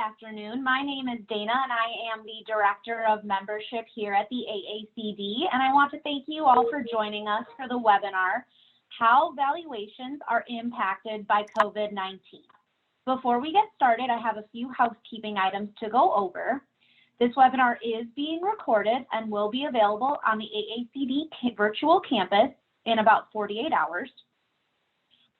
afternoon. My name is Dana, and I am the Director of Membership here at the AACD, and I want to thank you all for joining us for the webinar, How Valuations Are Impacted by COVID-19. Before we get started, I have a few housekeeping items to go over. This webinar is being recorded and will be available on the AACD virtual campus in about 48 hours.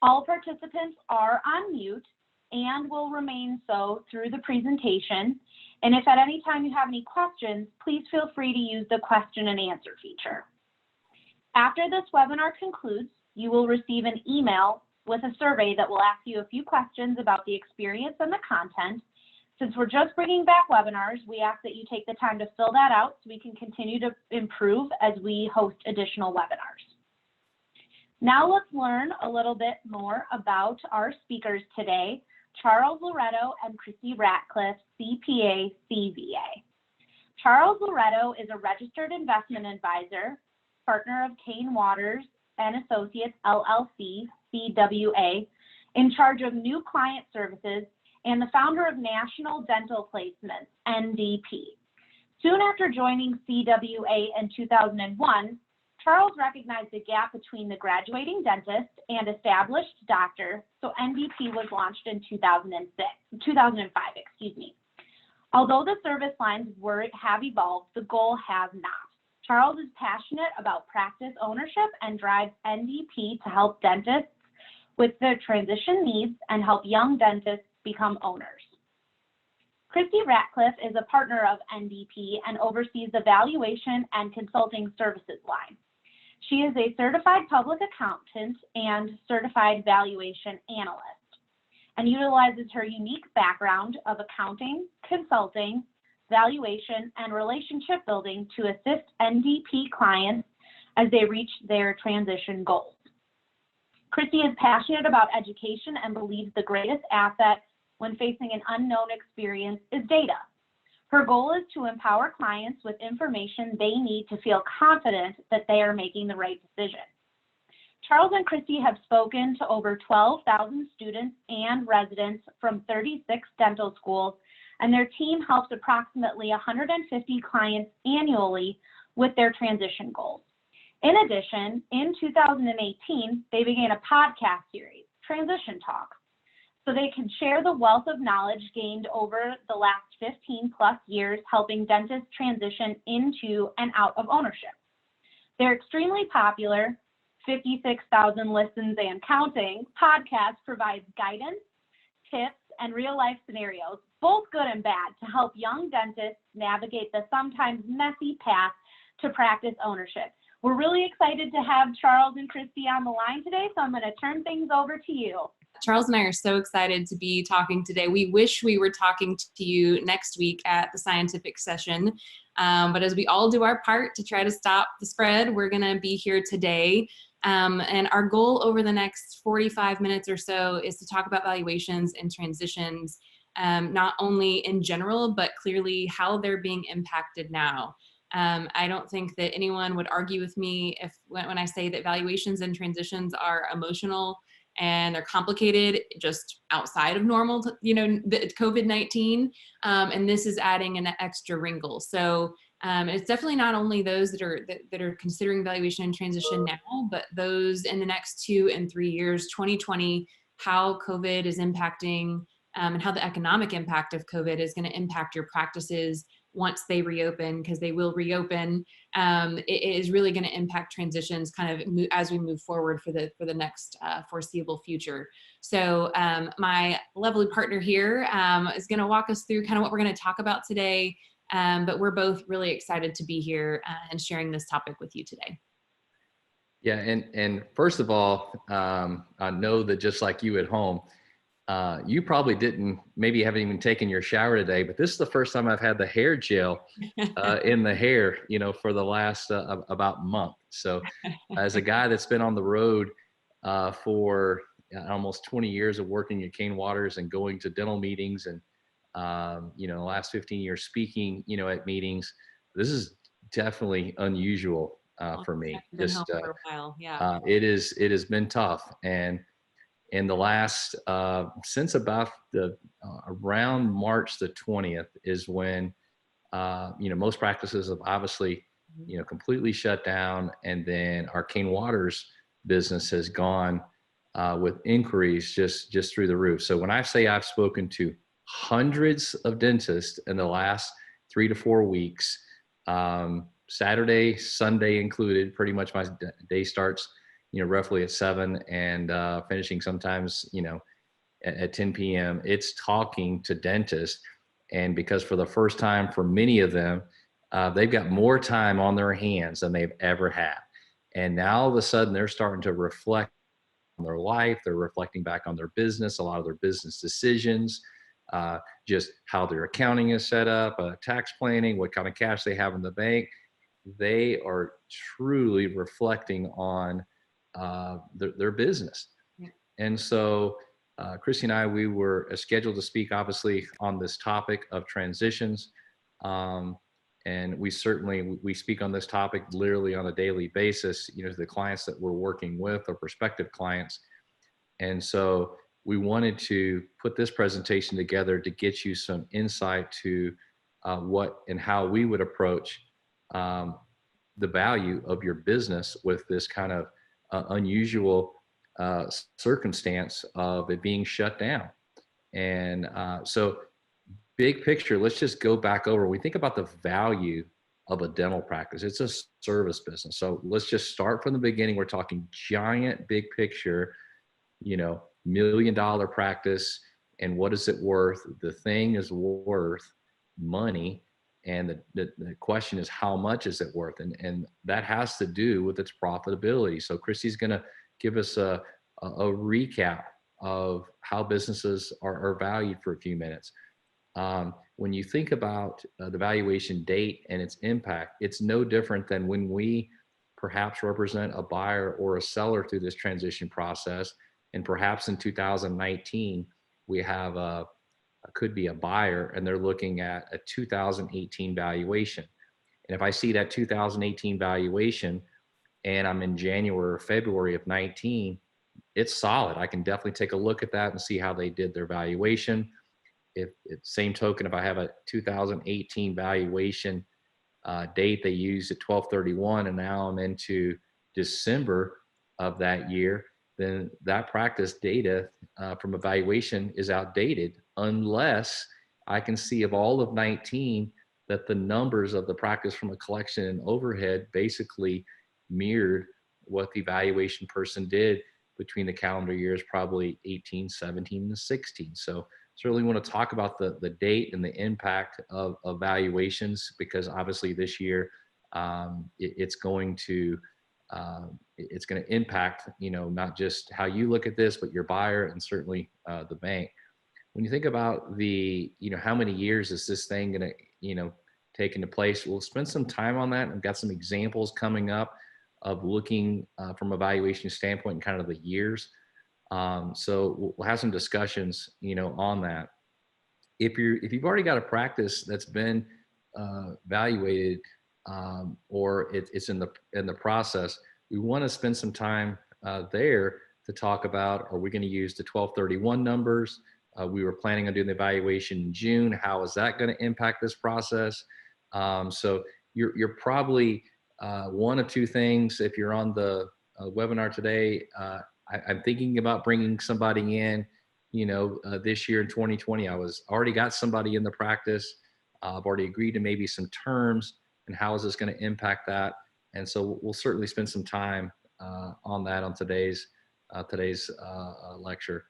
All participants are on mute and will remain so through the presentation. And if at any time you have any questions, please feel free to use the question and answer feature. After this webinar concludes, you will receive an email with a survey that will ask you a few questions about the experience and the content. Since we're just bringing back webinars, we ask that you take the time to fill that out so we can continue to improve as we host additional webinars. Now let's learn a little bit more about our speakers today, Charles Loretto and Christy Ratcliffe, CPA, CVA. Charles Loretto is a registered investment advisor, partner of Kane Waters and Associates LLC, CWA, in charge of new client services, and the founder of National Dental Placements, NDP. Soon after joining CWA in 2001, Charles recognized the gap between the graduating dentist and established doctor, so NDP was launched in 2005. Although the service lines have evolved, the goal has not. Charles is passionate about practice ownership and drives NDP to help dentists with their transition needs and help young dentists become owners. Christy Ratcliffe is a partner of NDP and oversees the valuation and consulting services line. She is a certified public accountant and certified valuation analyst and utilizes her unique background of accounting, consulting, valuation, and relationship building to assist NDP clients as they reach their transition goals. Christy is passionate about education and believes the greatest asset when facing an unknown experience is data. Her goal is to empower clients with information they need to feel confident that they are making the right decision. Charles and Christy have spoken to over 12,000 students and residents from 36 dental schools, and their team helps approximately 150 clients annually with their transition goals. In addition, in 2018, they began a podcast series, Transition Talk, so they can share the wealth of knowledge gained over the last 15 plus years helping dentists transition into and out of ownership. Their extremely popular 56,000 listens and counting podcast provides guidance, tips, and real-life scenarios, both good and bad, to help young dentists navigate the sometimes messy path to practice ownership. We're really excited to have Charles and Christy on the line today, so I'm going to turn things over to you. Charles and I are so excited to be talking today. We wish we were talking to you next week at the scientific session, but as we all do our part to try to stop the spread, we're going to be here today. And our goal over the next 45 minutes or so is to talk about valuations and transitions, not only in general, but clearly how they're being impacted now. I don't think that anyone would argue with me when I say that valuations and transitions are emotional and they're complicated just outside of normal, the COVID-19, and this is adding an extra wrinkle. So it's definitely not only those that are considering valuation and transition now, but those in the next 2 and 3 years, 2020, how COVID is impacting and how the economic impact of COVID is going to impact your practices once they reopen, because they will reopen. It is really going to impact transitions kind of as we move forward for the next foreseeable future. So my lovely partner here is going to walk us through kind of what we're going to talk about today, but we're both really excited to be here and sharing this topic with you today. Yeah, and first of all, I know that just like you at home, you probably haven't even taken your shower today, but this is the first time I've had the hair gel in the hair, for the last about month. So as a guy that's been on the road for almost 20 years of working at Kane Waters and going to dental meetings and, the last 15 years speaking, at meetings, this is definitely unusual for me. Been home for a while. Yeah. It has been tough. And in the last, since about the around March the 20th is when, most practices have obviously, completely shut down. And then Arcane Water's business has gone with inquiries just through the roof. So when I say I've spoken to hundreds of dentists in the last 3 to 4 weeks, Saturday, Sunday included, pretty much my day starts, roughly at 7 and finishing sometimes, at 10 p.m. It's talking to dentists. And because for the first time for many of them, they've got more time on their hands than they've ever had. And now all of a sudden they're starting to reflect on their life. They're reflecting back on their business, a lot of their business decisions, just how their accounting is set up, tax planning, what kind of cash they have in the bank. They are truly reflecting on their business. Yeah. And so Christy and I, we were scheduled to speak obviously on this topic of transitions. And we speak on this topic literally on a daily basis, the clients that we're working with or prospective clients. And so we wanted to put this presentation together to get you some insight to what and how we would approach the value of your business with this kind of unusual circumstance of it being shut down. And so big picture, let's just go back over. When we think about the value of a dental practice, it's a service business. So let's just start from the beginning. We're talking giant, big picture, $1 million practice. And what is it worth? The thing is worth money. And the question is, how much is it worth? And that has to do with its profitability. So Christy's going to give us a recap of how businesses are valued for a few minutes. When you think about the valuation date and its impact, it's no different than when we perhaps represent a buyer or a seller through this transition process. And perhaps in 2019, we have could be a buyer and they're looking at a 2018 valuation. And if I see that 2018 valuation and I'm in January or February of 19, it's solid. I can definitely take a look at that and see how they did their valuation. If same token, if I have a 2018 valuation date they used at 12/31 and now I'm into December of that year, then that practice data from evaluation is outdated unless I can see of all of 19 that the numbers of the practice from a collection and overhead basically mirrored what the evaluation person did between the calendar years, probably 18, 17, and 16. So certainly want to talk about the date and the impact of valuations, because obviously this year it's going to impact, not just how you look at this, but your buyer and certainly the bank. When you think about how many years is this thing going to, take into place, we'll spend some time on that. I've got some examples coming up of looking from a valuation standpoint and kind of the years. So we'll have some discussions, on that. If you've already got a practice that's been evaluated or it's in the process, we want to spend some time there to talk about, are we going to use the 12/31 numbers? We were planning on doing the evaluation in June. How is that going to impact this process? So you're probably one of two things. If you're on the webinar today, I'm thinking about bringing somebody in, this year in 2020. I already got somebody in the practice. I've already agreed to maybe some terms, and how is this going to impact that? And so we'll certainly spend some time on that on today's lecture.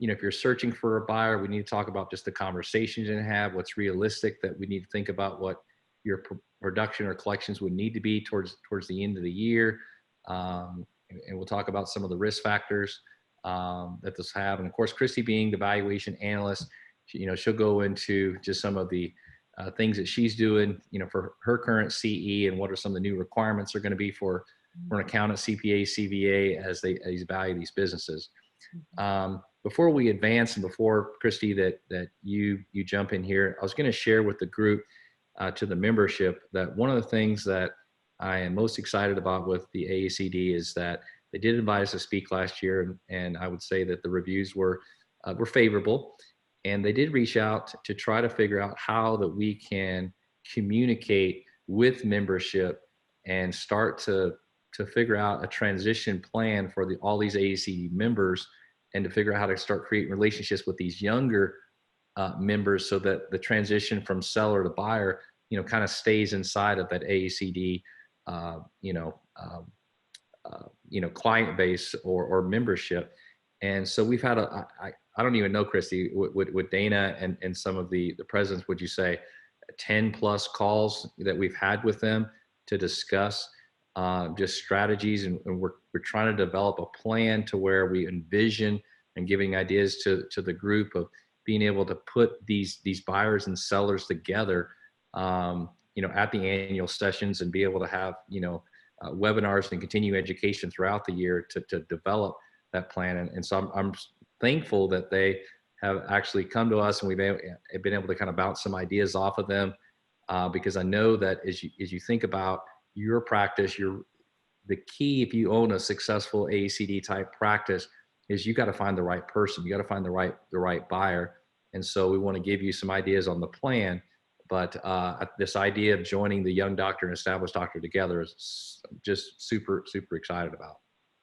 If you're searching for a buyer, we need to talk about just the conversations you have, what's realistic that we need to think about, what your production or collections would need to be towards the end of the year. And we'll talk about some of the risk factors that this have. And of course, Christy being the valuation analyst, she'll go into just some of the things that she's doing, for her current CE and what are some of the new requirements are going to be for an accountant, CPA, CVA as they value these businesses. Before we advance and before Christy that you jump in here, I was going to share with the group to the membership that one of the things that I am most excited about with the AACD is that They did invite us to speak last year, and I would say that the reviews were favorable. And they did reach out to try to figure out how that we can communicate with membership and start to figure out a transition plan for all these AACD members, and to figure out how to start creating relationships with these younger members, so that the transition from seller to buyer, kind of stays inside of that AACD, client base or membership. And so we've had I don't even know, Christy, with Dana and some of the presidents, would you say 10 plus calls that we've had with them to discuss just strategies, and we're trying to develop a plan to where we envision and giving ideas to the group of being able to put these buyers and sellers together, at the annual sessions, and be able to have, webinars and continue education throughout the year to develop that plan. And so I'm thankful that they have actually come to us, and we've been able to kind of bounce some ideas off of them, because I know that as you think about your practice, the key, if you own a successful AACD type practice, is you got to find the right person. You got to find the right buyer. And so we want to give you some ideas on the plan, but this idea of joining the young doctor and established doctor together is just super, super excited about.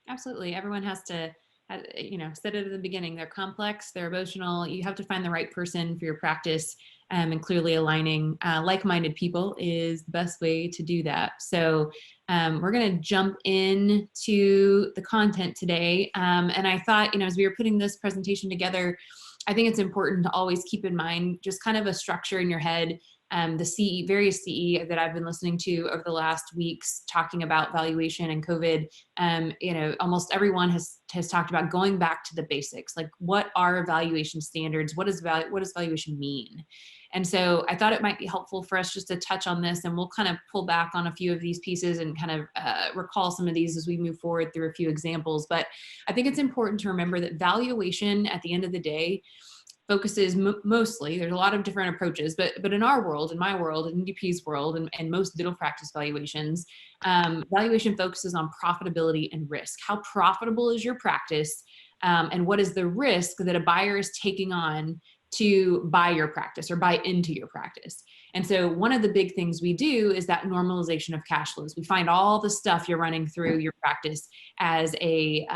Absolutely. Everyone has to, said it at the beginning, they're complex, they're emotional. You have to find the right person for your practice, and clearly aligning like-minded people is the best way to do that. So we're going to jump into the content today. And I thought, as we were putting this presentation together, I think it's important to always keep in mind just kind of a structure in your head. The various CE that I've been listening to over the last weeks talking about valuation and COVID, almost everyone has talked about going back to the basics. Like, what are valuation standards? What does valuation mean? And so I thought it might be helpful for us just to touch on this, and we'll kind of pull back on a few of these pieces and kind of recall some of these as we move forward through a few examples. But I think it's important to remember that valuation at the end of the day focuses mostly, there's a lot of different approaches, but in our world, in my world, in NDP's world, and most dental practice valuations, valuation focuses on profitability and risk. How profitable is your practice, and what is the risk that a buyer is taking on to buy your practice or buy into your practice? And so one of the big things we do is that normalization of cash flows. We find all the stuff you're running through your practice as a,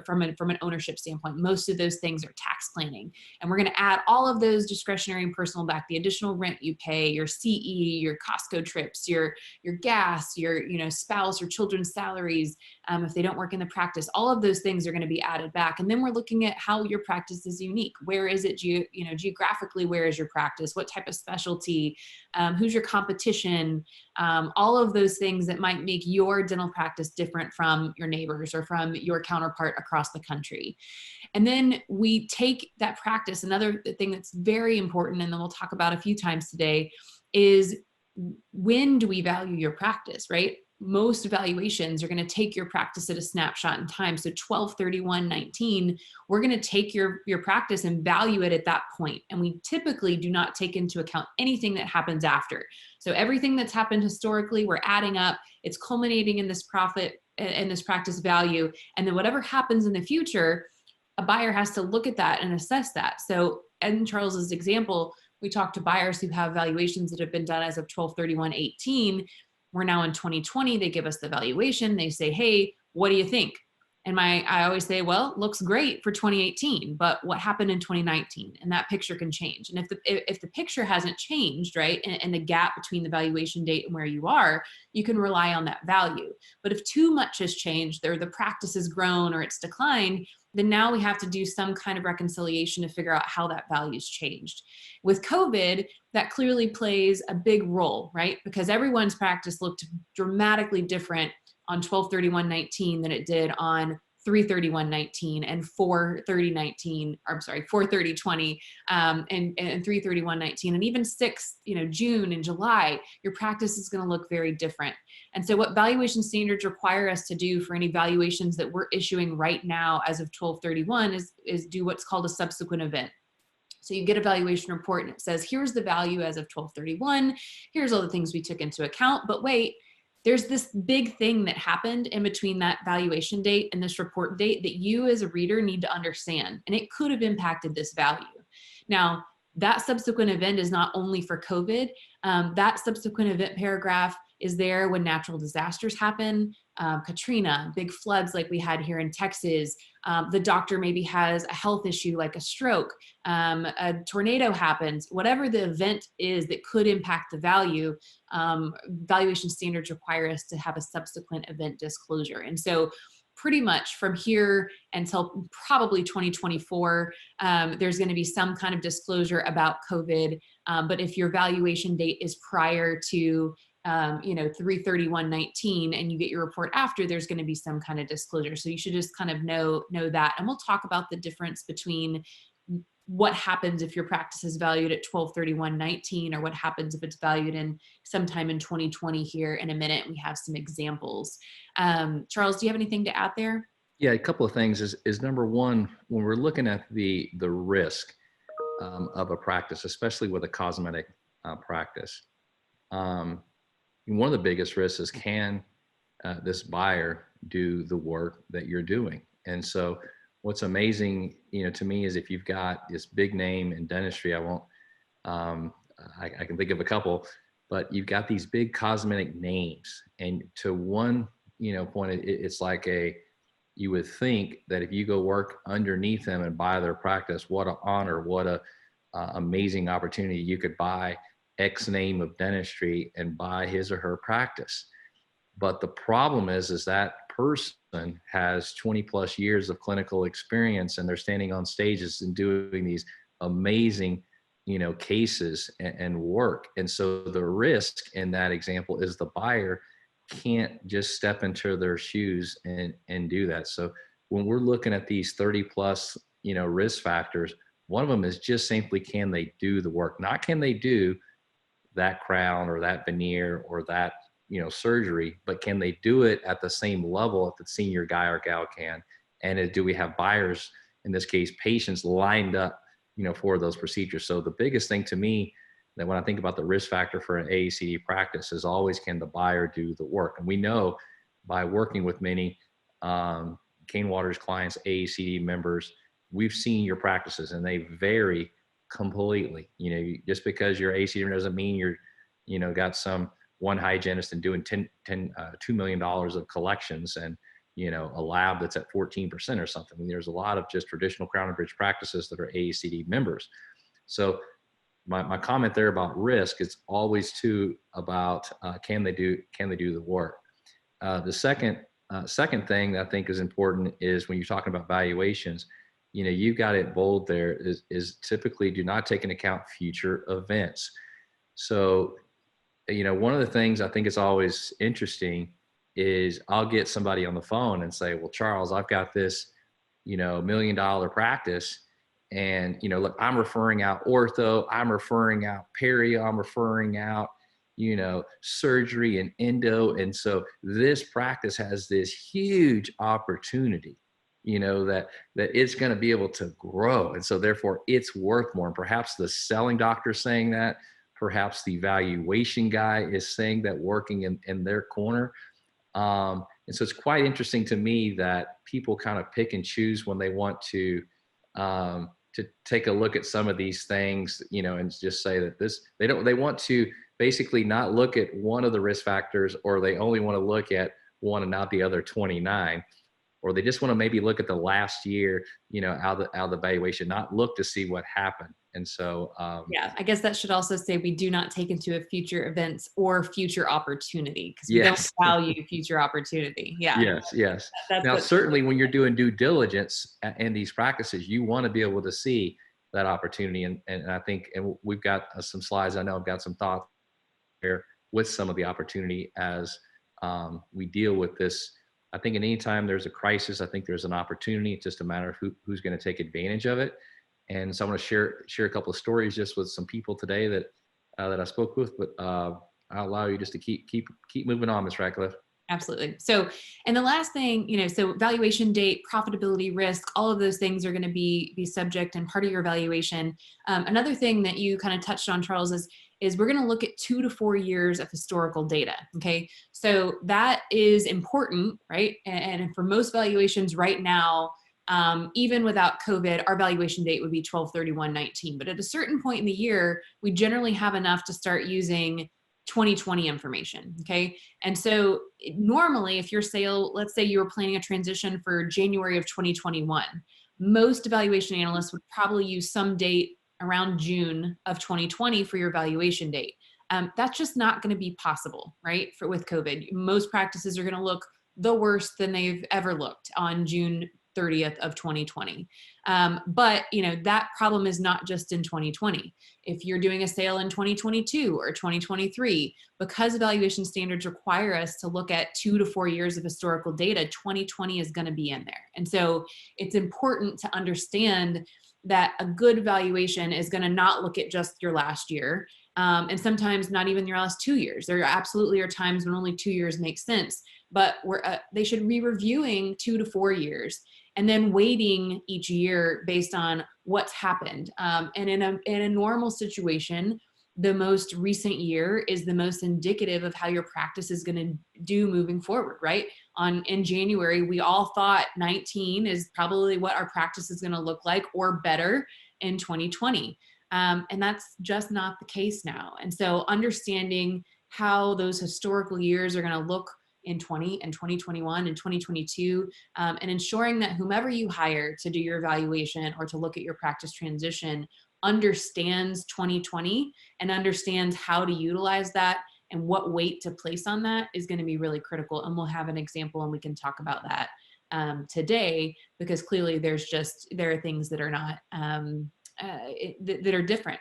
from an ownership standpoint. Most of those things are tax planning. And we're going to add all of those discretionary and personal back, the additional rent you pay, your CE, your Costco trips, your gas, your, spouse or children's salaries, if they don't work in the practice, all of those things are going to be added back. And then we're looking at how your practice is unique. Where is it, geographically, where is your practice? What type of specialty? Who's your competition? All of those things that might make your dental practice different from your neighbors or from your counterpart across the country. And then we take that practice. Another thing that's very important, and then we'll talk about a few times today, is when do we value your practice, right? Most valuations are going to take your practice at a snapshot in time. So 12/31/19, we're going to take your practice and value it at that point. And we typically do not take into account anything that happens after. So everything that's happened historically, we're adding up, it's culminating in this profit and this practice value. And then whatever happens in the future, a buyer has to look at that and assess that. So in Charles's example, we talked to buyers who have valuations that have been done as of 12/31/18. We're now in 2020. They give us the valuation. They say, hey, what do you think? And I always say, well, looks great for 2018, but what happened in 2019? And that picture can change. And if the picture hasn't changed, right, and the gap between the valuation date and where you are, you can rely on that value. But if too much has changed, or the practice has grown or it's declined, then now we have to do some kind of reconciliation to figure out how that value's changed. With COVID, that clearly plays a big role, right? Because everyone's practice looked dramatically different on 12/31/19 than it did on 3/31/19 and 4/30/19, I'm sorry, 4/30/20, and 3/31/19, and even June and July, your practice is going to look very different. And so what valuation standards require us to do for any valuations that we're issuing right now as of 12/31 is do what's called a subsequent event. So you get a valuation report and it says, here's the value as of 12/31, here's all the things we took into account, but wait, there's this big thing that happened in between that valuation date and this report date that you as a reader need to understand, and it could have impacted this value. Now, that subsequent event is not only for COVID. That subsequent event paragraph is there when natural disasters happen, Katrina, big floods like we had here in Texas. The doctor maybe has a health issue like a stroke, a tornado happens, whatever the event is that could impact the value, valuation standards require us to have a subsequent event disclosure. And so pretty much from here until probably 2024, there's going to be some kind of disclosure about COVID. But if your valuation date is prior to 3/31/19 and you get your report after, there's going to be some kind of disclosure. So you should just kind of know that. And we'll talk about the difference between what happens if your practice is valued at 12/31/19 or what happens if it's valued in sometime in 2020 here in a minute. We have some examples. Charles, do you have anything to add there? Yeah, a couple of things is number one, when we're looking at the risk of a practice, especially with a cosmetic practice, one of the biggest risks is, can this buyer do the work that you're doing? And so what's amazing, to me, is if you've got this big name in dentistry, I can think of a couple, but you've got these big cosmetic names, and to one, point, it's like you would think that if you go work underneath them and buy their practice, what an honor, what a amazing opportunity. You could buy X name of dentistry and buy his or her practice. But the problem is that person has 20 plus years of clinical experience, and they're standing on stages and doing these amazing, cases and work. And so the risk in that example is the buyer can't just step into their shoes and do that. So when we're looking at these 30 plus, risk factors, one of them is just simply, can they do the work? Not can they do that crown or that veneer or that, surgery, but can they do it at the same level that the senior guy or gal can? And do we have buyers, in this case, patients, lined up, for those procedures? So the biggest thing to me, that when I think about the risk factor for an AACD practice, is always, can the buyer do the work? And we know by working with many Kane Waters clients, AACD members, we've seen your practices and they vary completely. Just because you're AACD doesn't mean you're, got some one hygienist and doing $2 million of collections and, a lab that's at 14% or something. I mean, there's a lot of just traditional Crown and Bridge practices that are AACD members. So my comment there about risk is always too about, can they do the work? The second thing that I think is important is when you're talking about valuations, you've got it bold there, is typically do not take into account future events. So, one of the things I think is always interesting is I'll get somebody on the phone and say, well, Charles, I've got this, $1 million practice. And, look, I'm referring out ortho, I'm referring out perio, I'm referring out, surgery and endo. And so this practice has this huge opportunity, that it's going to be able to grow. And so therefore it's worth more. And perhaps the selling doctor is saying that, perhaps the valuation guy is saying that, working in their corner. And so it's quite interesting to me that people kind of pick and choose when they want to take a look at some of these things, and just say that they want to basically not look at one of the risk factors, or they only want to look at one and not the other 29, or they just want to maybe look at the last year, out of the valuation, not look to see what happened. And so, yeah, I guess that should also say we do not take into future events or future opportunity, because we yes. don't value future opportunity. Yeah. Yes. That's Now, what, certainly when you're doing due diligence in these practices, you want to be able to see that opportunity. And I think, and we've got some slides, I know I've got some thoughts there with some of the opportunity as we deal with this. I think at any time there's a crisis, I think there's an opportunity. It's just a matter of who's going to take advantage of it. And so I'm going to share a couple of stories just with some people today that I spoke with, but I'll allow you just to keep moving on, Ms. Radcliffe. Absolutely. So, and the last thing, so valuation date, profitability, risk, all of those things are going to be subject and part of your valuation. Another thing that you kind of touched on, Charles, is we're going to look at 2 to 4 years of historical data. Okay. So that is important, right? And for most valuations right now, even without COVID, our valuation date would be 12/31/19. But at a certain point in the year, we generally have enough to start using 2020 information. Okay. And so normally if your sale, let's say you were planning a transition for January of 2021, most evaluation analysts would probably use some date around June of 2020 for your valuation date. That's just not going to be possible, right? With COVID, most practices are going to look the worst than they've ever looked on June 30th of 2020. But that problem is not just in 2020. If you're doing a sale in 2022 or 2023, because evaluation standards require us to look at 2 to 4 years of historical data, 2020 is going to be in there. And so it's important to understand that a good valuation is going to not look at just your last year. And sometimes not even your last 2 years. There absolutely are times when only 2 years make sense, but they should be reviewing 2 to 4 years and then weighting each year based on what's happened. And in a normal situation, the most recent year is the most indicative of how your practice is going to do moving forward, right? In January, we all thought 19 is probably what our practice is going to look like or better in 2020. And that's just not the case now. And so understanding how those historical years are going to look in 20 and 2021 and 2022, and ensuring that whomever you hire to do your evaluation or to look at your practice transition understands 2020 and understands how to utilize that and what weight to place on that is going to be really critical. And we'll have an example and we can talk about that today, because clearly there are things that are not, that are different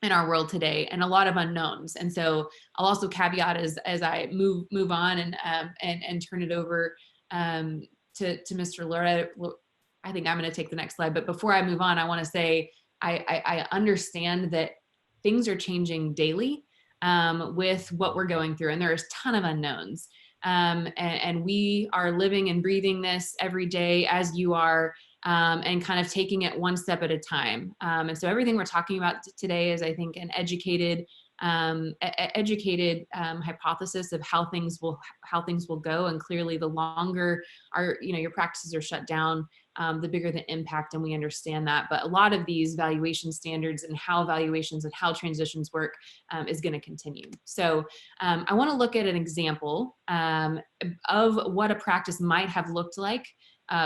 in our world today and a lot of unknowns. And so I'll also caveat as I move on and turn it over to Mr. Loretta. I think I'm going to take the next slide, but before I move on, I want to say I understand that things are changing daily with what we're going through, and there's a ton of unknowns. And we are living and breathing this every day as you are, and kind of taking it one step at a time. And so everything we're talking about today is, I think, an educated hypothesis of how things will go. And clearly, the longer your practices are shut down, the bigger the impact, and we understand that. But a lot of these valuation standards and how valuations and how transitions work is going to continue. So I want to look at an example of what a practice might have looked like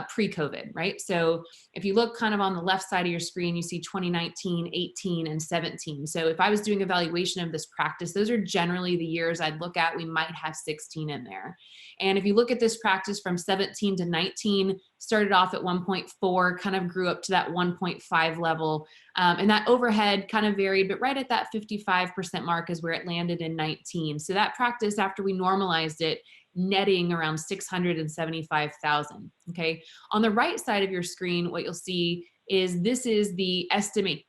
pre-COVID, right? So if you look kind of on the left side of your screen, you see 2019, 18, and 17. So if I was doing evaluation of this practice, those are generally the years I'd look at. We might have 16 in there. And if you look at this practice from 17 to 19, started off at 1.4, kind of grew up to that 1.5 level. And that overhead kind of varied, but right at that 55% mark is where it landed in 19. So that practice, after we normalized it, netting around 675,000. Okay. On the right side of your screen, what you'll see is this is the estimated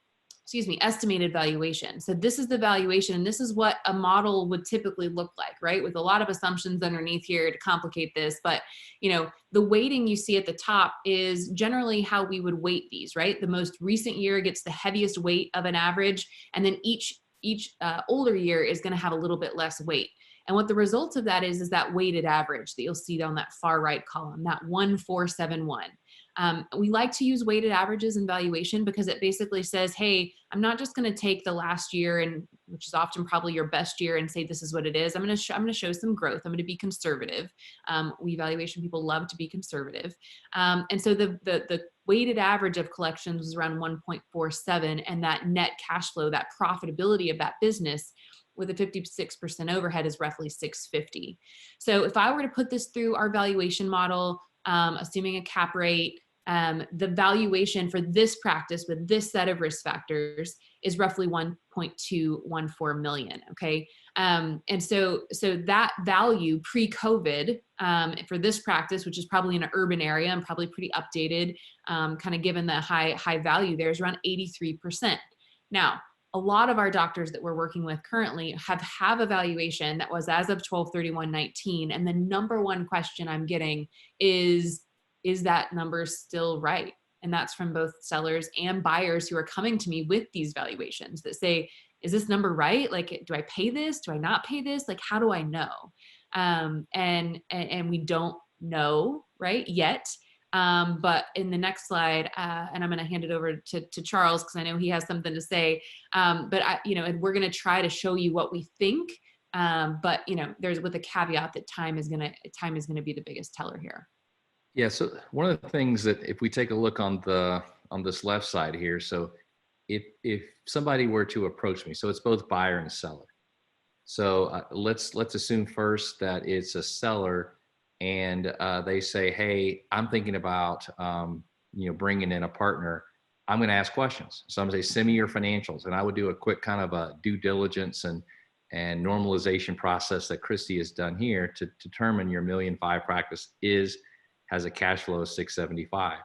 valuation. So this is the valuation, and this is what a model would typically look like, right? With a lot of assumptions underneath here to complicate this, but the weighting you see at the top is generally how we would weight these, right? The most recent year gets the heaviest weight of an average, and then each older year is going to have a little bit less weight. And what the result of that is that weighted average that you'll see down that far right column, that 1471. We like to use weighted averages in valuation because it basically says, hey, I'm not just going to take the last year, and which is often probably your best year, and say this is what it is. I'm going to show some growth. I'm going to be conservative. We valuation people love to be conservative. And so the weighted average of collections was around 1.47, and that net cash flow, that profitability of that business with a 56% overhead is roughly 650. So if I were to put this through our valuation model, assuming a cap rate, the valuation for this practice with this set of risk factors is roughly 1.214 million. Okay. And so that value pre-COVID for this practice, which is probably in an urban area and probably pretty updated, kind of given the high value there, is around 83%. Now, a lot of our doctors that we're working with currently have a valuation that was as of 12/31/19, and the number one question I'm getting is that number still right? And that's from both sellers and buyers who are coming to me with these valuations that say, is this number right? Like, do I pay this? Do I not pay this? Like, how do I know? And we don't know, right, yet. But in the next slide, and I'm going to hand it over to Charles, because I know he has something to say. But and we're going to try to show you what we think. But there's with a caveat that time is going to be the biggest teller here. Yeah. So one of the things that if we take a look on this left side here, so if somebody were to approach me, so it's both buyer and seller. So let's assume first that it's a seller, and they say, "Hey, I'm thinking about bringing in a partner." I'm going to ask questions. So I'm going to say, "Send me your financials," and I would do a quick kind of a due diligence and normalization process that Christy has done here to determine your $1.5 million practice has a cash flow of 675.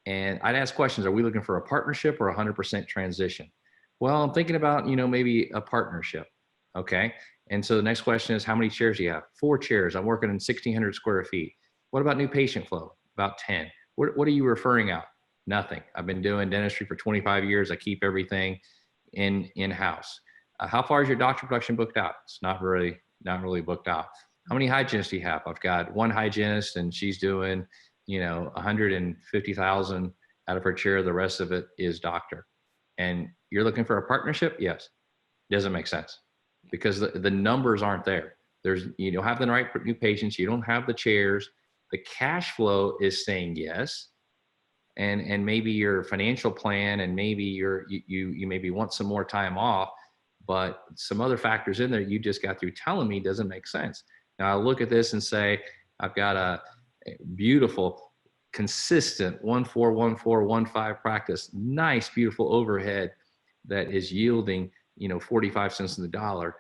And I'd ask questions: are we looking for a partnership or 100% transition? Well, I'm thinking about maybe a partnership. Okay. And so the next question is, how many chairs do you have? 4 chairs. I'm working in 1,600 square feet. What about new patient flow? About 10. What are you referring out? Nothing. I've been doing dentistry for 25 years. I keep everything in-house. How far is your doctor production booked out? It's not really booked out. How many hygienists do you have? I've got 1 hygienist, and she's doing, 150,000 out of her chair. The rest of it is doctor. And you're looking for a partnership? Yes. Doesn't make sense, because the numbers aren't there. You don't have the right new patients. You don't have the chairs. The cash flow is saying yes. And maybe your financial plan, and maybe you maybe want some more time off, but some other factors in there you just got through telling me doesn't make sense. Now I look at this and say, I've got a beautiful, consistent 1.41415 practice, nice, beautiful overhead that is yielding 45 cents on the dollar.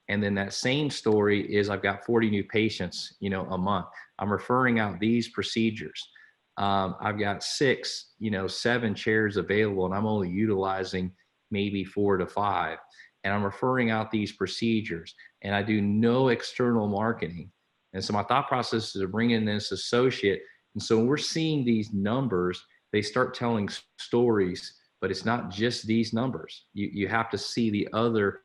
And then that same story is, I've got 40 new patients a month. I'm referring out these procedures. I've got 6 7 chairs available, and I'm only utilizing maybe 4 to 5, and I'm referring out these procedures, and I do no external marketing. And so my thought process is to bring in this associate. And so when we're seeing these numbers, they start telling stories. But it's not just these numbers. You have to see the other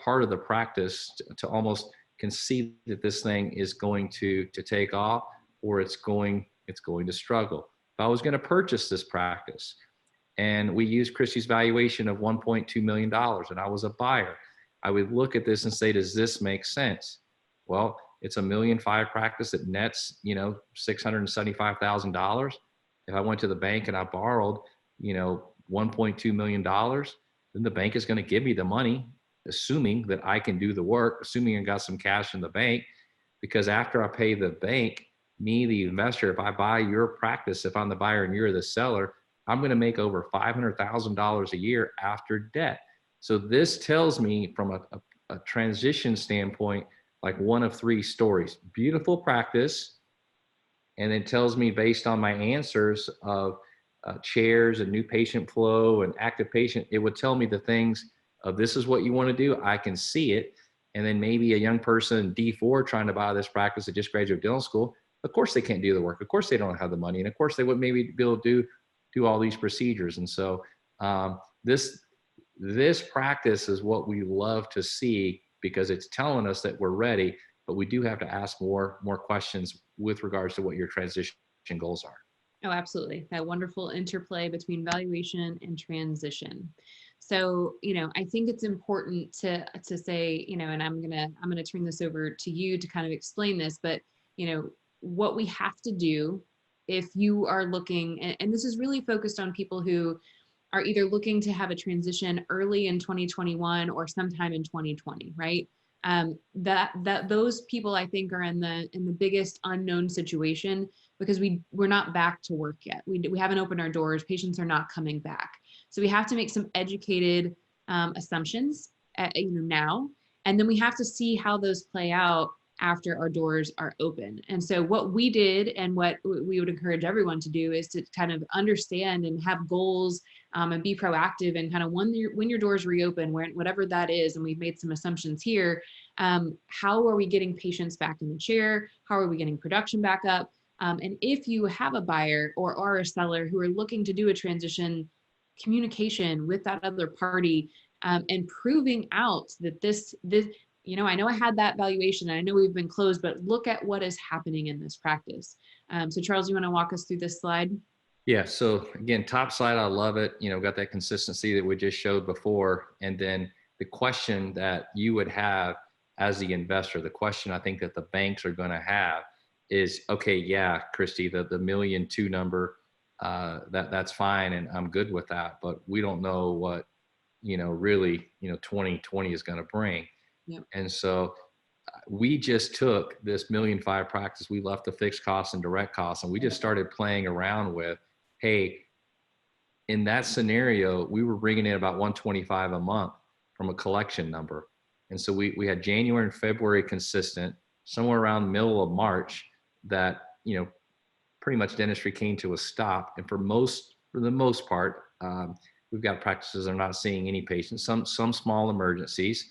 part of the practice to almost can see that this thing is going to take off, or it's going to struggle. If I was going to purchase this practice, and we used Christy's valuation of $1.2 million, and I was a buyer, I would look at this and say, does this make sense? Well, it's a $1.5 million practice that nets $675,000. If I went to the bank and I borrowed $1.2 million, then the bank is going to give me the money, assuming that I can do the work, assuming I got some cash in the bank. Because after I pay the bank, me, the investor, if I buy your practice, if I'm the buyer and you're the seller, I'm going to make over $500,000 a year after debt. So this tells me from a transition standpoint, like one of 3 stories: beautiful practice, and it tells me based on my answers of chairs and new patient flow and active patient, it would tell me the things of, this is what you want to do. I can see it. And then maybe a young person, D4, trying to buy this practice that just graduated dental school, of course they can't do the work. Of course they don't have the money. And of course they would maybe be able to do all these procedures. And so this practice is what we love to see, because it's telling us that we're ready, but we do have to ask more questions with regards to what your transition goals are. Oh, absolutely. That wonderful interplay between valuation and transition. So, I think it's important to say, and I'm going to turn this over to you to kind of explain this, but, what we have to do if you are looking, and this is really focused on people who are either looking to have a transition early in 2021 or sometime in 2020, right? That those people, I think, are in the biggest unknown situation, because we're not back to work yet. We haven't opened our doors. Patients are not coming back. So we have to make some educated assumptions now, and then we have to see how those play out after our doors are open. And so what we did, and what we would encourage everyone to do, is to kind of understand and have goals and be proactive, and kind of when your doors reopen, whatever that is, and we've made some assumptions here, how are we getting patients back in the chair? How are we getting production back up? And if you have a buyer or are a seller who are looking to do a transition, communication with that other party, and proving out that this, I know I had that valuation, and I know we've been closed, but look at what is happening in this practice. So Charles, you want to walk us through this slide? Yeah. So again, top slide, I love it. Got that consistency that we just showed before. And then the question that you would have as the investor, the question I think that the banks are going to have is, okay, yeah, Christy, the $1.2 million number, that's fine. And I'm good with that, but we don't know what, really, 2020 is going to bring. Yep. And so we just took this $1.5 million practice. We left the fixed costs and direct costs, and we just started playing around with, hey, in that scenario, we were bringing in about $125 a month from a collection number. And so we had January and February consistent, somewhere around the middle of March that, pretty much dentistry came to a stop. And for the most part, we've got practices that are not seeing any patients, some small emergencies,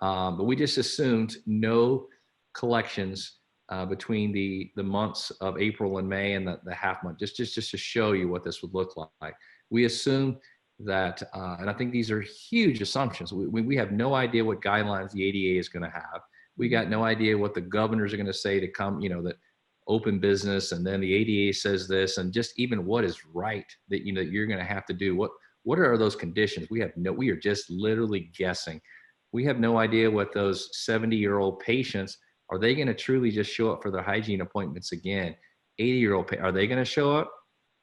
but we just assumed no collections between the months of April and May and the half month, just to show you what this would look like. We assume that, and I think these are huge assumptions. We have no idea what guidelines the ADA is going to have. We got no idea what the governors are going to say to come, that open business, and then the ADA says this, and just even what is right that, you're going to have to do. What are those conditions? We are just literally guessing. We have no idea what those 70-year-old patients, are they going to truly just show up for their hygiene appointments again? 80-year-old, are they going to show up?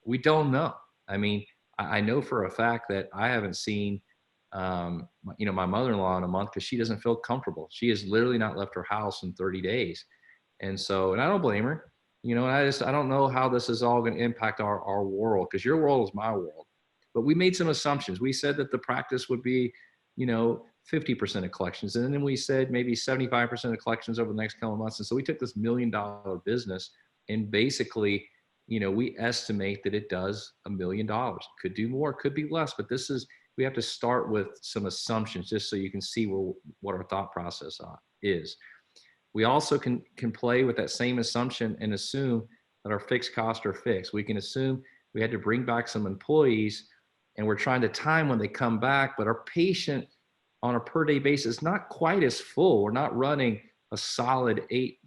We don't know. I mean, I know for a fact that I haven't seen, my mother-in-law in a month because she doesn't feel comfortable. She has literally not left her house in 30 days. And so, and I don't blame her, I don't know how this is all going to impact our world, because your world is my world. But we made some assumptions. We said that the practice would be, 50% of collections. And then we said maybe 75% of collections over the next couple of months. And so we took this $1 million business and basically, we estimate that it does $1 million. Could do more, could be less, but we have to start with some assumptions just so you can see what our thought process is. We also can play with that same assumption and assume that our fixed costs are fixed. We can assume we had to bring back some employees and we're trying to time when they come back, but our patient on a per day basis, not quite as full. We're not running a solid eight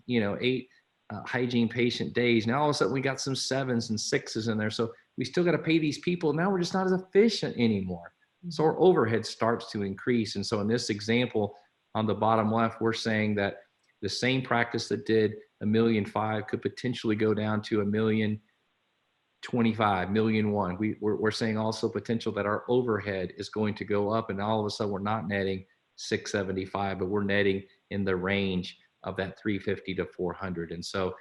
hygiene patient days. Now all of a sudden we got some 7s and 6s in there. So we still got to pay these people. Now we're just not as efficient anymore. So our overhead starts to increase. And so in this example on the bottom left, we're saying that the same practice that did $1.5 million could potentially go down to $1.025 million, $1.1 million. We're saying also potential that our overhead is going to go up, and all of a sudden we're not netting 675, but we're netting in the range of that 350 to 400. And so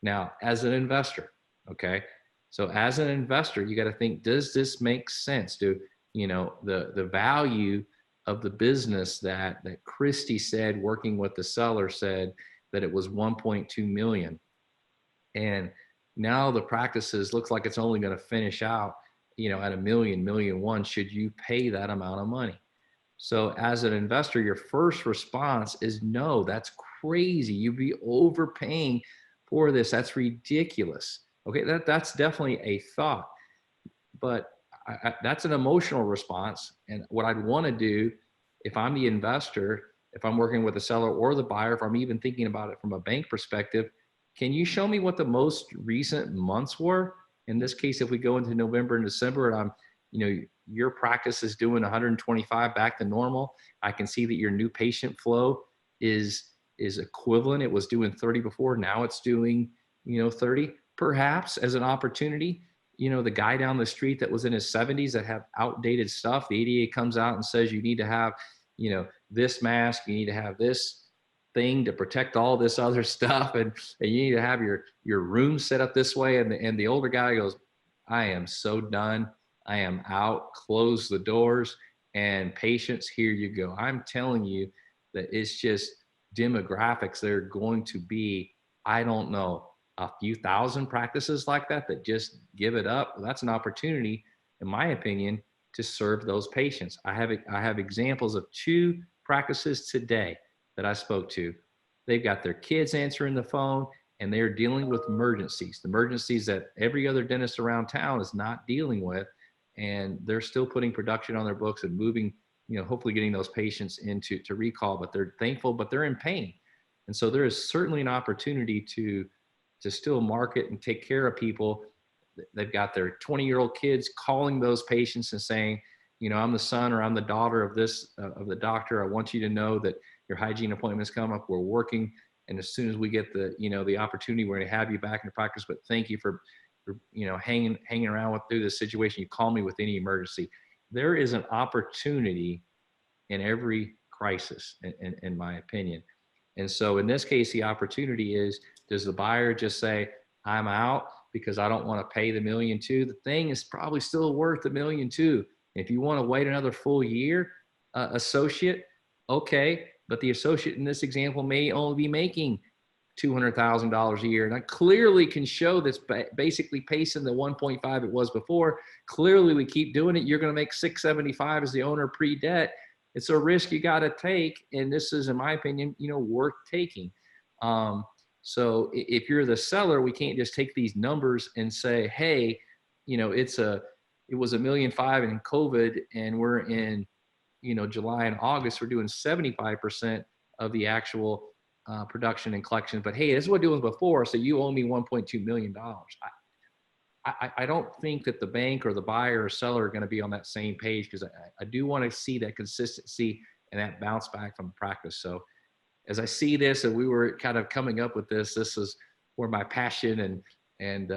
now as an investor, okay, so as an investor, you got to think, does this make sense? The value of the business that Christy said, working with the seller, said that it was 1.2 million. And now the practices looks like it's only going to finish out, at $1 million, $1.1 million. Should you pay that amount of money? So as an investor, your first response is no, that's crazy. You'd be overpaying for this. That's ridiculous. Okay, that's definitely a thought, but that's an emotional response. And what I'd want to do, if I'm the investor, if I'm working with the seller or the buyer, if I'm even thinking about it from a bank perspective, can you show me what the most recent months were? In this case, if we go into November and December and your practice is doing 125 back to normal, I can see that your new patient flow is equivalent. It was doing 30 before, now it's doing, 30, perhaps as an opportunity. The guy down the street that was in his 70s that have outdated stuff, the ADA comes out and says you need to have, this mask, you need to have this thing to protect all this other stuff, and you need to have your room set up this way. And the older guy goes, I am so done. I am out. Close the doors, and patients, here you go. I'm telling you that it's just demographics. They're going to be, I don't know, a few thousand practices like that just give it up. That's an opportunity, in my opinion, to serve those patients. I have examples of 2 practices today that I spoke to. They've got their kids answering the phone, and they're dealing with emergencies, the emergencies that every other dentist around town is not dealing with. And they're still putting production on their books and moving, hopefully getting those patients into recall, but they're thankful, but they're in pain. And so there is certainly an opportunity to still market and take care of people. They've got their 20-year-old kids calling those patients and saying, I'm the son or I'm the daughter of the doctor. I want you to know that your hygiene appointments come up. We're working. And as soon as we get the opportunity, we're going to have you back in practice, but thank you for hanging around through this situation. You call me with any emergency. There is an opportunity in every crisis, in my opinion. And so in this case, the opportunity is, does the buyer just say, I'm out because I don't want to pay the $1.2 million? The thing is probably still worth $1.2 million. If you want to wait another full year, associate, okay, but the associate in this example may only be making $200,000 a year. And I clearly can show this basically pacing the 1.5 it was before. Clearly we keep doing it. You're going to make 675 as the owner pre-debt. It's a risk you got to take. And this is, in my opinion, worth taking. So if you're the seller, we can't just take these numbers and say, hey, it was $1.5 million in COVID, and we're in, July and August, we're doing 75% of the actual production and collection. But hey, this is what it was before, so you owe me $1.2 million. I don't think that the bank or the buyer or seller are going to be on that same page, because I do want to see that consistency and that bounce back from practice. So as I see this, and we were kind of coming up with this is where my passion and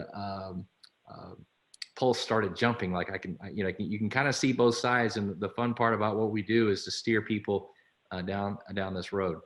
pulse started jumping. Like you can kind of see both sides. And the fun part about what we do is to steer people down this road.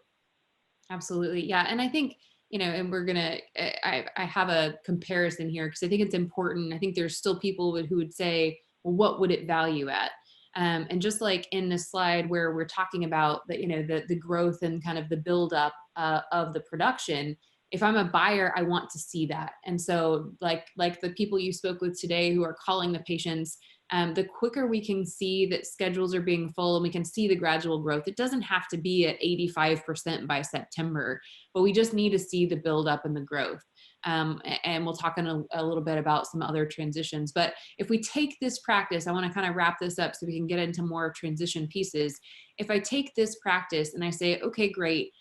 Absolutely. Yeah. And I think, and we're going to, I have a comparison here because I think it's important. I think there's still people who would say, well, what would it value at? And just like in the slide where we're talking about the growth and kind of the buildup of the production, if I'm a buyer, I want to see that. And so like the people you spoke with today who are calling the patients, the quicker we can see that schedules are being full and we can see the gradual growth. It doesn't have to be at 85% by September, but we just need to see the buildup and the growth. And we'll talk in a little bit about some other transitions. But if we take this practice, I want to kind of wrap this up so we can get into more transition pieces. If I take this practice and I say, okay, great.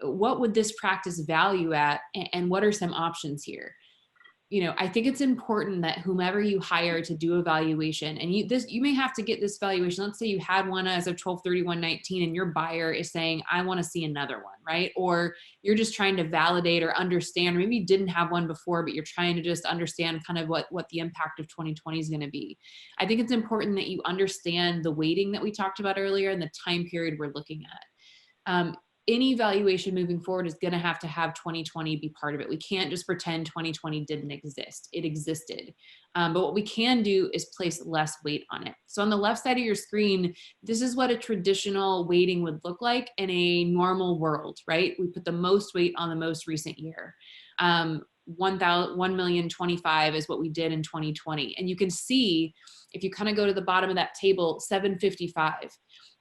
What would this practice value at? And what are some options here? I think it's important that whomever you hire to do a valuation, and you may have to get this valuation. Let's say you had one as of 12/31/19 and your buyer is saying, I want to see another one, right? Or you're just trying to validate or understand, or maybe you didn't have one before, but you're trying to just understand kind of what the impact of 2020 is going to be. I think it's important that you understand the weighting that we talked about earlier and the time period we're looking at. Any valuation moving forward is going to have 2020 be part of it. We can't just pretend 2020 didn't exist. It existed. But what we can do is place less weight on it. So on the left side of your screen, this is what a traditional weighting would look like in a normal world, right? We put the most weight on the most recent year. 1,025,000 is what we did in 2020. And you can see, if you kind of go to the bottom of that table, 755.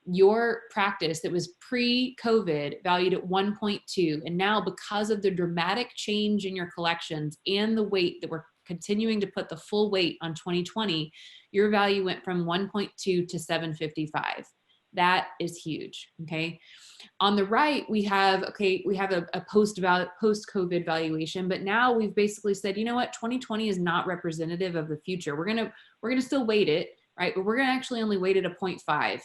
Your practice that was pre-COVID valued at 1.2. And now because of the dramatic change in your collections and the weight that we're continuing to put the full weight on 2020, your value went from 1.2 to 755. That is huge. Okay. On the right, we have a post-COVID valuation, but now we've basically said, you know what, 2020 is not representative of the future. We're going to still weight it, right? But we're going to actually only weight it a 0.5.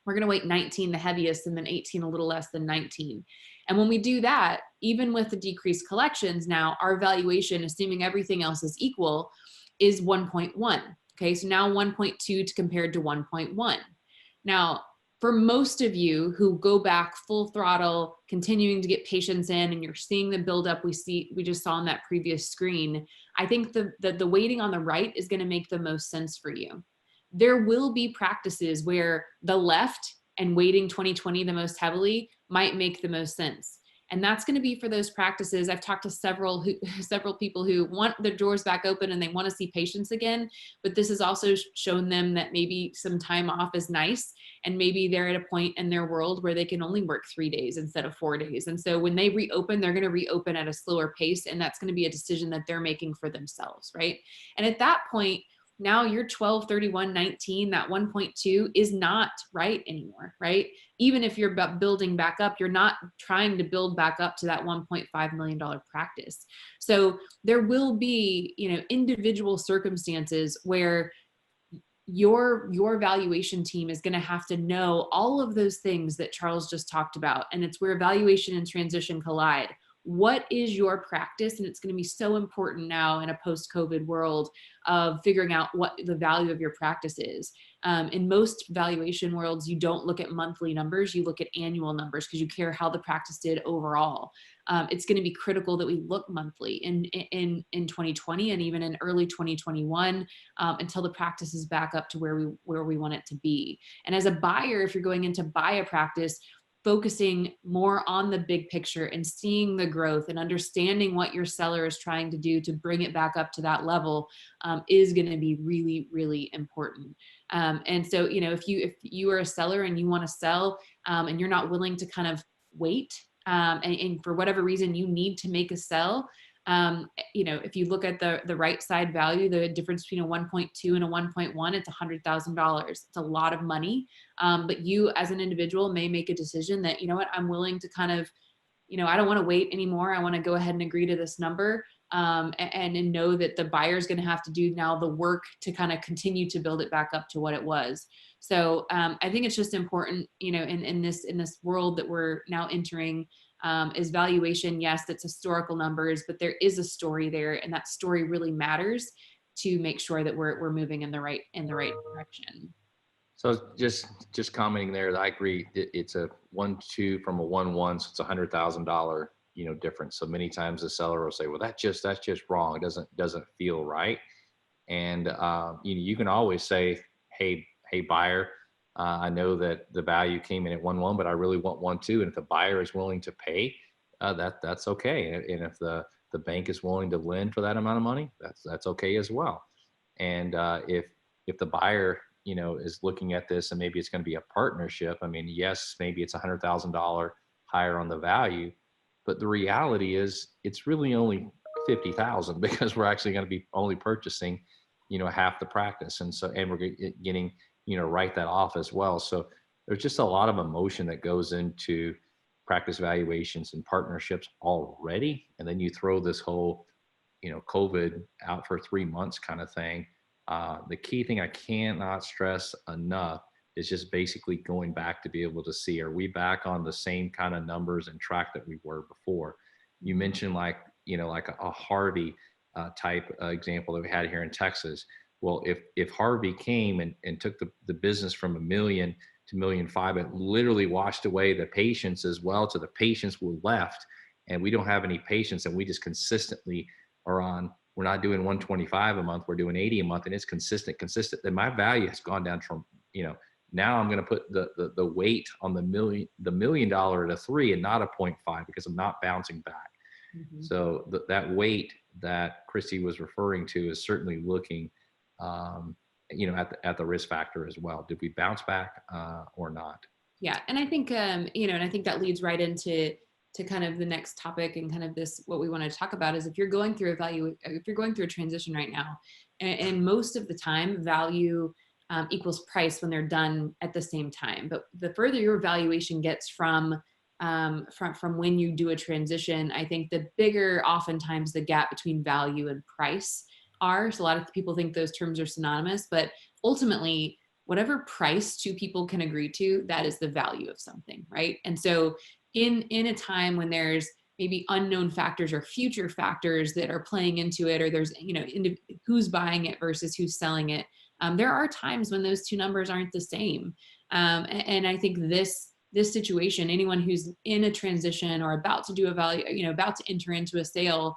We're going to weight 19 the heaviest and then 18 a little less than 19. And when we do that, even with the decreased collections, now our valuation, assuming everything else is equal, is 1.1. Okay, so now 1.2 compared to 1.1. Now, for most of you who go back full throttle, continuing to get patients in, and you're seeing the buildup we just saw on that previous screen, I think the weighting on the right is going to make the most sense for you. There will be practices where the left and weighting 2020 the most heavily might make the most sense. And that's going to be for those practices. I've talked to several people who want their doors back open and they want to see patients again, but this has also shown them that maybe some time off is nice, and maybe they're at a point in their world where they can only work 3 days instead of 4 days. And so when they reopen, they're going to reopen at a slower pace, and that's going to be a decision that they're making for themselves, right? And at that point, now your 12, 31, 19, that 1.2 is not right anymore, right? Even if you're building back up, you're not trying to build back up to that $1.5 million practice. So there will be, individual circumstances where your valuation team is going to have to know all of those things that Charles just talked about. And it's where valuation and transition collide. What is your practice? And it's going to be so important now in a post-COVID world of figuring out what the value of your practice is. In most valuation worlds, you don't look at monthly numbers, you look at annual numbers because you care how the practice did overall. It's going to be critical that we look monthly in 2020 and even in early 2021 until the practice is back up to where we want it to be. And as a buyer, if you're going in to buy a practice, focusing more on the big picture and seeing the growth and understanding what your seller is trying to do to bring it back up to that level is going to be really, really important. And so, if you are a seller and you want to sell and you're not willing to kind of wait and for whatever reason you need to make a sell, if you look at the right side value, the difference between a 1.2 and a 1.1, it's $100,000. It's a lot of money. But you as an individual may make a decision that, I'm willing to kind of, I don't want to wait anymore. I want to go ahead and agree to this number and know that the buyer is going to have to do now the work to kind of continue to build it back up to what it was. So I think it's just important, in this world that we're now entering, is valuation. Yes, it's historical numbers, but there is a story there, and that story really matters to make sure that we're moving in the right direction. So just commenting there, I agree. It's a 1.2 from a 1.1, so it's $100,000 difference. So many times the seller will say, well, that's just wrong. It doesn't feel right. And you can always say, hey buyer, I know that the value came in at 1.1, but I really want 1.2. And if the buyer is willing to pay, that's okay. And if the bank is willing to lend for that amount of money, that's okay as well. And if the buyer is looking at this and maybe it's going to be a partnership, I mean, yes, maybe it's $100,000 higher on the value, but the reality is it's really only 50,000 because we're actually going to be only purchasing half the practice, and we're getting write that off as well. So there's just a lot of emotion that goes into practice valuations and partnerships already, and then you throw this whole COVID out for 3 months kind of thing. The key thing I cannot stress enough is just basically going back to be able to see, are we back on the same kind of numbers and track that we were before? You mentioned like a Harvey type example that we had here in Texas. Well, if Harvey came and took the business from $1 million to $1.5 million, it literally washed away the patients as well. To the patients were left, and we don't have any patients, and we just consistently are on. We're not doing 125 a month. We're doing 80 a month, and it's consistent. Then my value has gone down from now I'm going to put the weight on the $1 million at a 3 and not a 0.5 because I'm not bouncing back. Mm-hmm. So that weight that Christy was referring to is certainly looking, at the risk factor as well. Did we bounce back or not? Yeah, and I think and I think that leads right into kind of the next topic and kind of this what we want to talk about is if you're going through a transition right now, and most of the time value equals price when they're done at the same time. But the further your valuation gets from when you do a transition, I think the bigger oftentimes the gap between value and price are. So a lot of people think those terms are synonymous, but ultimately whatever price two people can agree to, that is the value of something, right? And so in a time when there's maybe unknown factors or future factors that are playing into it, or there's, who's buying it versus who's selling it, there are times when those two numbers aren't the same. And I think this situation, anyone who's in a transition or about to do a value, about to enter into a sale,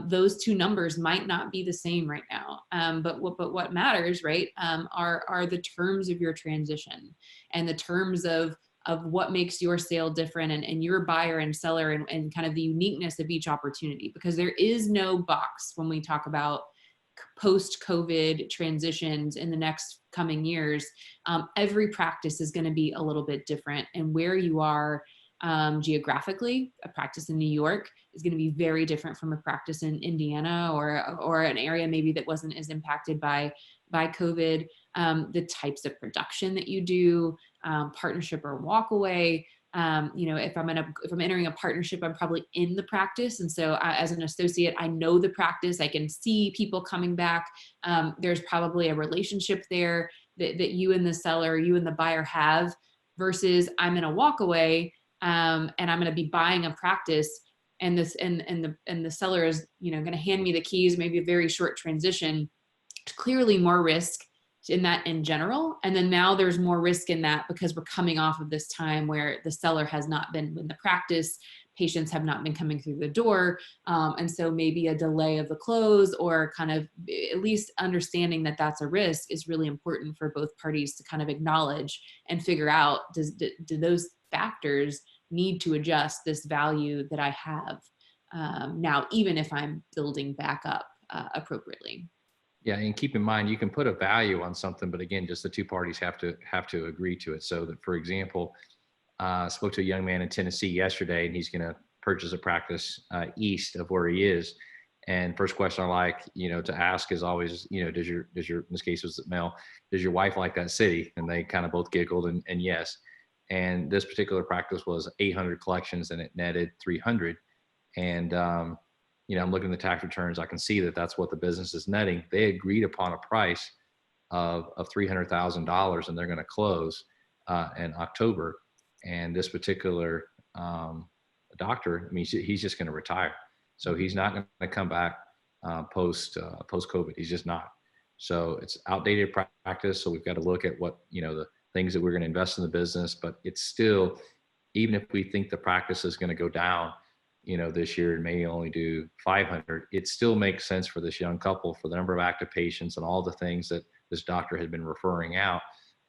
those two numbers might not be the same right now. But what matters, right, are the terms of your transition and the terms of of what makes your sale different, and your buyer and seller, and kind of the uniqueness of each opportunity, because there is no box when we talk about post-COVID transitions in the next coming years. Every practice is going to be a little bit different, and where you are geographically, a practice in New York is going to be very different from a practice in Indiana, or an area maybe that wasn't as impacted by COVID. The types of production that you do, partnership or walk away. If I'm entering a partnership, I'm probably in the practice. And so as an associate, I know the practice, I can see people coming back. There's probably a relationship there that you and the seller, you and the buyer have, versus I'm in a walk away, and I'm going to be buying a practice, and the seller is, going to hand me the keys, maybe a very short transition. Clearly more risk in that in general. And then now there's more risk in that because we're coming off of this time where the seller has not been in the practice, patients have not been coming through the door. And so maybe a delay of the close, or kind of at least understanding that that's a risk, is really important for both parties to kind of acknowledge and figure out, do those factors need to adjust this value that I have now, even if I'm building back up appropriately. Yeah, and keep in mind, you can put a value on something, but again, just the two parties have to agree to it. So that, for example, I spoke to a young man in Tennessee yesterday, and he's going to purchase a practice east of where he is. And first question I like, to ask is always, does your, in this case was male, does your wife like that city? And they kind of both giggled and yes. And this particular practice was 800 collections, and it netted 300. And I'm looking at the tax returns. I can see that that's what the business is netting. They agreed upon a price of $300,000, and they're going to close in October. And this particular doctor, he's just going to retire. So he's not going to come back post COVID. He's just not. So it's outdated practice. So we've got to look at what, the things that we're going to invest in the business. But it's still, even if we think the practice is going to go down, this year and may only do 500, it still makes sense for this young couple, for the number of active patients and all the things that this doctor had been referring out.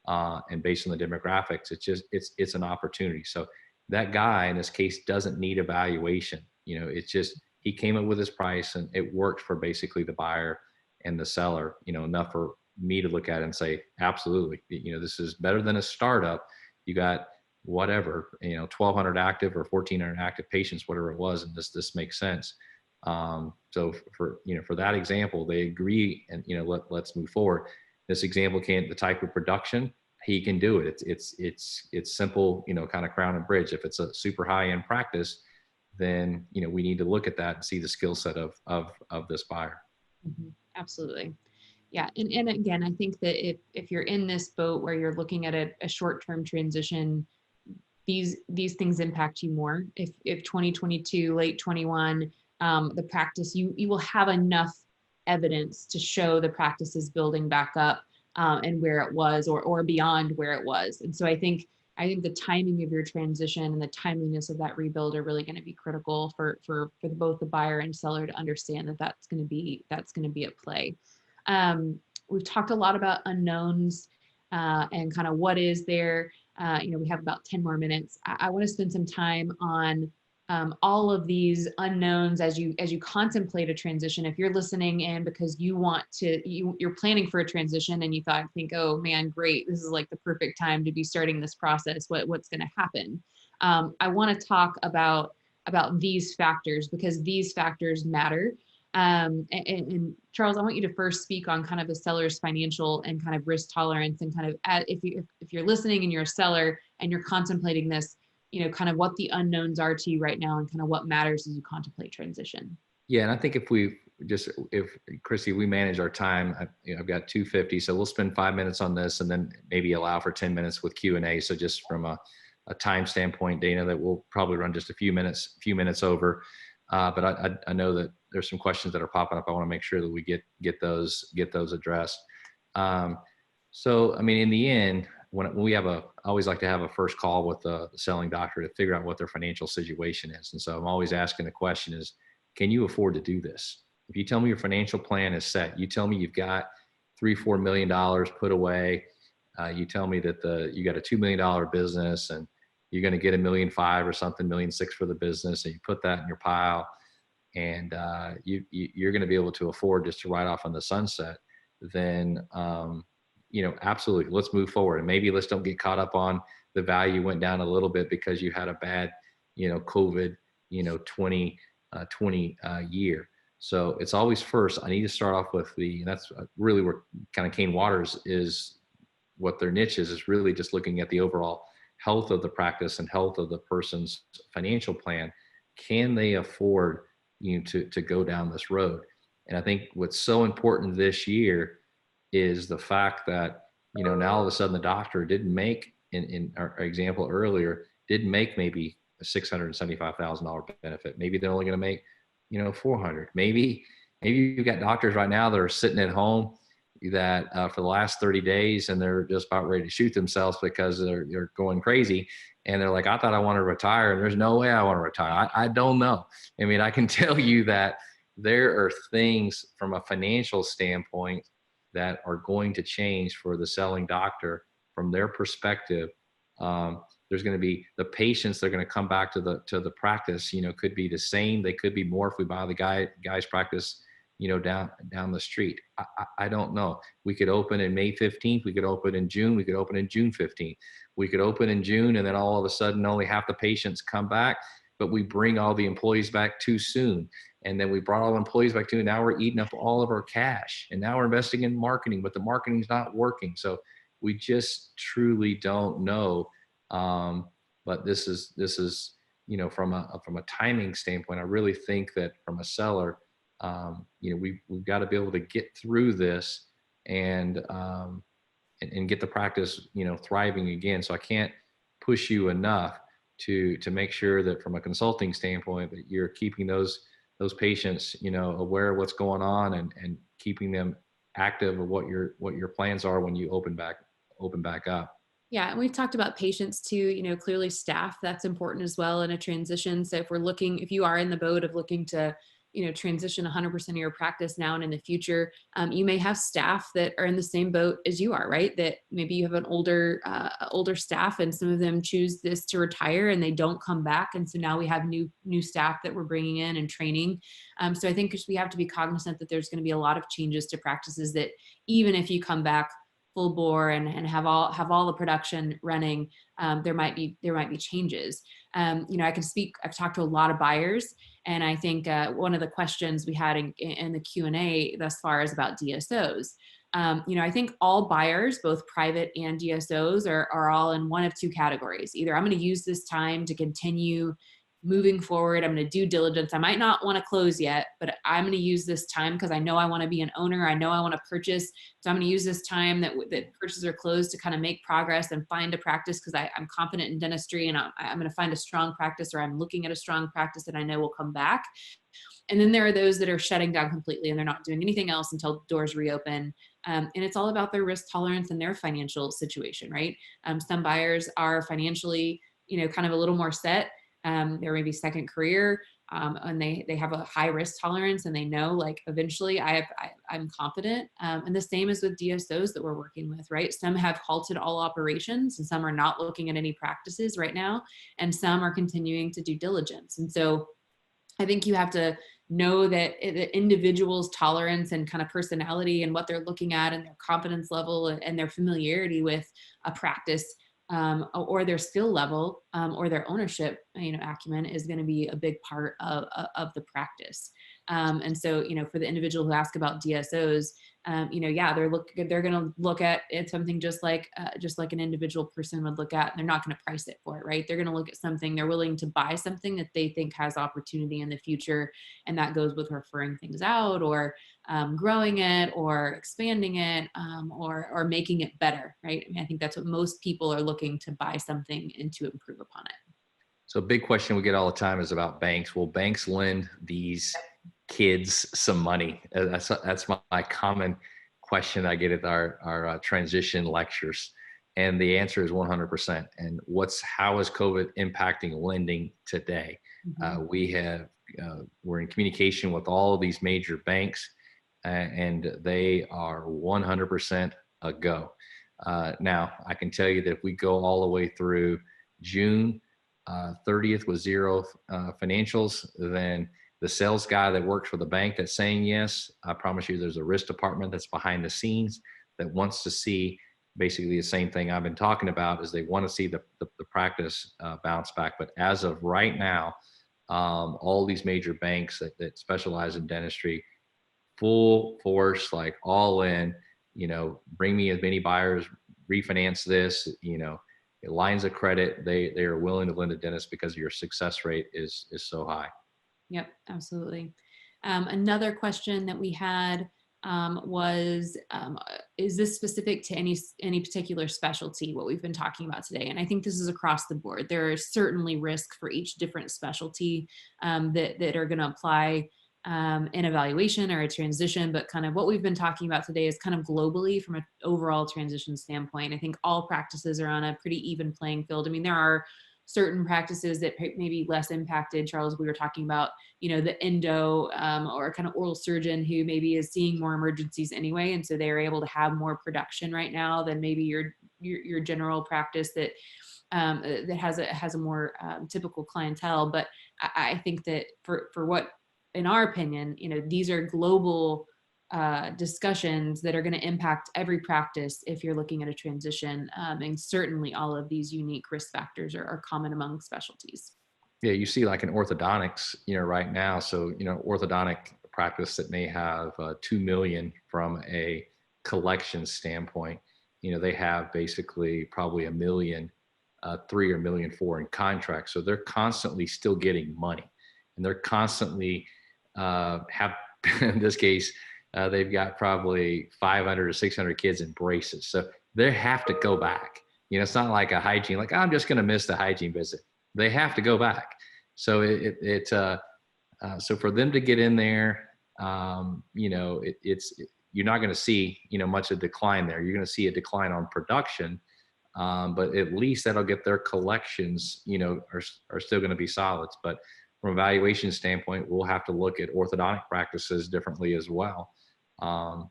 And based on the demographics, it's an opportunity. So that guy in this case doesn't need evaluation. It's just, he came up with his price, and it worked for basically the buyer and the seller, enough for me to look at it and say, absolutely, this is better than a startup. You got whatever, 1,200 active or 1,400 active patients, whatever it was, and this makes sense. So for that example, they agree, and let's move forward. This example the type of production, he can do it. It's simple, kind of crown and bridge. If it's a super high end practice, then we need to look at that and see the skill set of this buyer. Mm-hmm. Absolutely. Yeah. And again, I think that if you're in this boat where you're looking at a short-term transition, these things impact you more. If 2022, late 21, the practice, you will have enough evidence to show the practice is building back up and where it was, or beyond where it was. And so I think the timing of your transition and the timeliness of that rebuild are really going to be critical for both the buyer and seller to understand that that's going to be at play. We've talked a lot about unknowns and kind of what is there. We have about 10 more minutes. I want to spend some time on all of these unknowns as you contemplate a transition. If you're listening in because you're planning for a transition and you think, oh man, great, this is like the perfect time to be starting this process. What's going to happen? I want to talk about these factors, because these factors matter. And Charles, I want you to first speak on kind of the seller's financial and kind of risk tolerance, and kind of if you're listening and you're a seller and you're contemplating this, kind of what the unknowns are to you right now, and kind of what matters as you contemplate transition. Yeah, and I think if Chrissy, we manage our time, I've got 250, so we'll spend 5 minutes on this, and then maybe allow for 10 minutes with Q&A. So just from a time standpoint, Dana, that we'll probably run just a few minutes over. But I know that there's some questions that are popping up. I want to make sure that we get those addressed. So, in the end, when we I always like to have a first call with the selling doctor to figure out what their financial situation is. And so I'm always asking the question is, can you afford to do this? If you tell me your financial plan is set, you tell me you've got $3-4 million put away, you tell me that you got a $2 million business, and you're going to get $1.5 million or something, $1.6 million for the business, and you put that in your pile, and you're going to be able to afford just to ride off on the sunset, then absolutely, let's move forward. And maybe let's don't get caught up on the value went down a little bit because you had a bad COVID 2020 year. So it's always first, I need to start off with and that's really where kind of Kane Waters is, what their niche is really just looking at the overall health of the practice and health of the person's financial plan. Can they afford to go down this road? And I think what's so important this year is the fact that, now all of a sudden the doctor didn't make, in our example earlier, didn't make maybe a $675,000 benefit. Maybe they're only going to make, 400. Maybe you've got doctors right now that are sitting at home that for the last 30 days, and they're just about ready to shoot themselves because they're going crazy. And they're like, I thought I wanted to retire, and there's no way I want to retire. I don't know. I mean, I can tell you that there are things from a financial standpoint that are going to change for the selling doctor from their perspective. There's going to be the patients that are going to come back to the practice, could be the same. They could be more if we buy the guy's practice, down the street. I don't know. We could open in May 15th. We could open in June. We could open in June 15th. We could open in June, and then all of a sudden only half the patients come back, but we bring all the employees back too soon. And then we brought all the employees back too, and now we're eating up all of our cash. And now we're investing in marketing, but the marketing's not working. So we just truly don't know. But this is, from a timing standpoint, I really think that from a seller, we've got to be able to get through this and get the practice, thriving again. So I can't push you enough to make sure that from a consulting standpoint that you're keeping those patients, aware of what's going on and keeping them active of what your plans are when you open back up. Yeah, and we've talked about patients too, clearly staff, that's important as well in a transition. So if you are in the boat of looking to, transition 100% of your practice now and in the future, you may have staff that are in the same boat as you are, right? That maybe you have an older staff, and some of them choose this to retire and they don't come back. And so now we have new staff that we're bringing in and training. So I think we have to be cognizant that there's going to be a lot of changes to practices that even if you come back full bore and have all the production running, there might be changes. I've talked to a lot of buyers, and I think one of the questions we had in the Q&A thus far is about DSOs. I think all buyers, both private and DSOs, are all in one of two categories. Either I'm going to use this time to continue moving forward. I'm going to do diligence. I might not want to close yet, but I'm going to use this time because I know I want to be an owner. I know I want to purchase. So I'm going to use this time that purchases are closed to kind of make progress and find a practice because I'm confident in dentistry, and I'm going to find a strong practice, or I'm looking at a strong practice that I know will come back. And then there are those that are shutting down completely and they're not doing anything else until doors reopen. And it's all about their risk tolerance and their financial situation, right? Some buyers are financially, kind of a little more set. There may be second career, and they have a high risk tolerance, and they know like eventually I'm confident. And the same is with DSOs that we're working with, right? Some have halted all operations, and some are not looking at any practices right now, and some are continuing to do diligence. And so I think you have to know that the individual's tolerance and kind of personality and what they're looking at and their confidence level and their familiarity with a practice, or their skill level, or their ownership, acumen is going to be a big part of the practice. And so, for the individual who ask about DSOs, they're going to look at it something just like an individual person would look at, and they're not going to price it for it, right? They're going to look at something, they're willing to buy something that they think has opportunity in the future. And that goes with referring things out, or growing it, or expanding it, or making it better, right? I mean, I think that's what most people are looking to buy something and to improve upon it. So a big question we get all the time is about banks. Will banks lend these kids some money? That's my common question I get at our transition lectures. And the answer is 100%. And how is COVID impacting lending today? Mm-hmm. We're in communication with all of these major banks, and they are 100% a go. Now, I can tell you that if we go all the way through June 30th with zero financials, then the sales guy that works for the bank that's saying yes, I promise you there's a risk department that's behind the scenes that wants to see basically the same thing I've been talking about, is they want to see the practice bounce back. But as of right now, all these major banks that specialize in dentistry, full force, like all in, bring me as many buyers, refinance this, lines of credit, they are willing to lend to dentists because your success rate is so high. Yep, absolutely. Another question that we had was, is this specific to any particular specialty, what we've been talking about today? And I think this is across the board. There is certainly risk for each different specialty that are going to apply in evaluation or a transition, but kind of what we've been talking about today is kind of globally from an overall transition standpoint. I think all practices are on a pretty even playing field. I mean, there are certain practices that may be less impacted. Charles, we were talking about, the endo or kind of oral surgeon who maybe is seeing more emergencies anyway. And so they're able to have more production right now than maybe your general practice that has a more typical clientele. But I think that for what, in our opinion, these are global discussions that are going to impact every practice if you're looking at a transition. And certainly all of these unique risk factors are common among specialties. Yeah, you see like in orthodontics, right now. So, orthodontic practice that may have 2 million from a collection standpoint, they have basically probably 1 million, 3 or 1 million 4 in contracts. So they're constantly still getting money, and they're constantly in this case, they've got probably 500 or 600 kids in braces. So they have to go back. It's not like a hygiene, like, I'm just going to miss the hygiene visit. They have to go back. So so for them to get in there, you're not going to see, much of a decline there. You're going to see a decline on production, but at least that'll get their collections, are still going to be solids. But from a valuation standpoint, we'll have to look at orthodontic practices differently as well.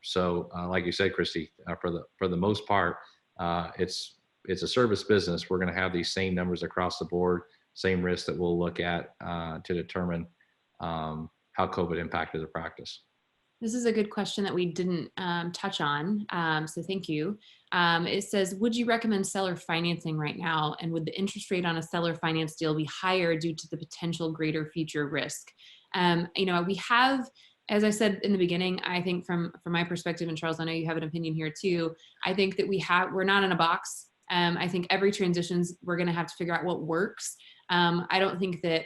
So like you said, Christy, for the most part, it's a service business. We're going to have these same numbers across the board, same risks that we'll look at to determine how COVID impacted the practice. This is a good question that we didn't touch on, so thank you. It says, would you recommend seller financing right now? And would the interest rate on a seller finance deal be higher due to the potential greater future risk? We have, as I said in the beginning, I think from my perspective, and Charles, I know you have an opinion here too, I think that we're not in a box. I think every transitions, we're going to have to figure out what works. I don't think that,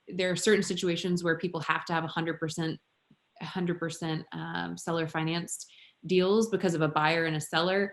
there are certain situations where people have to have 100% seller financed deals because of a buyer and a seller.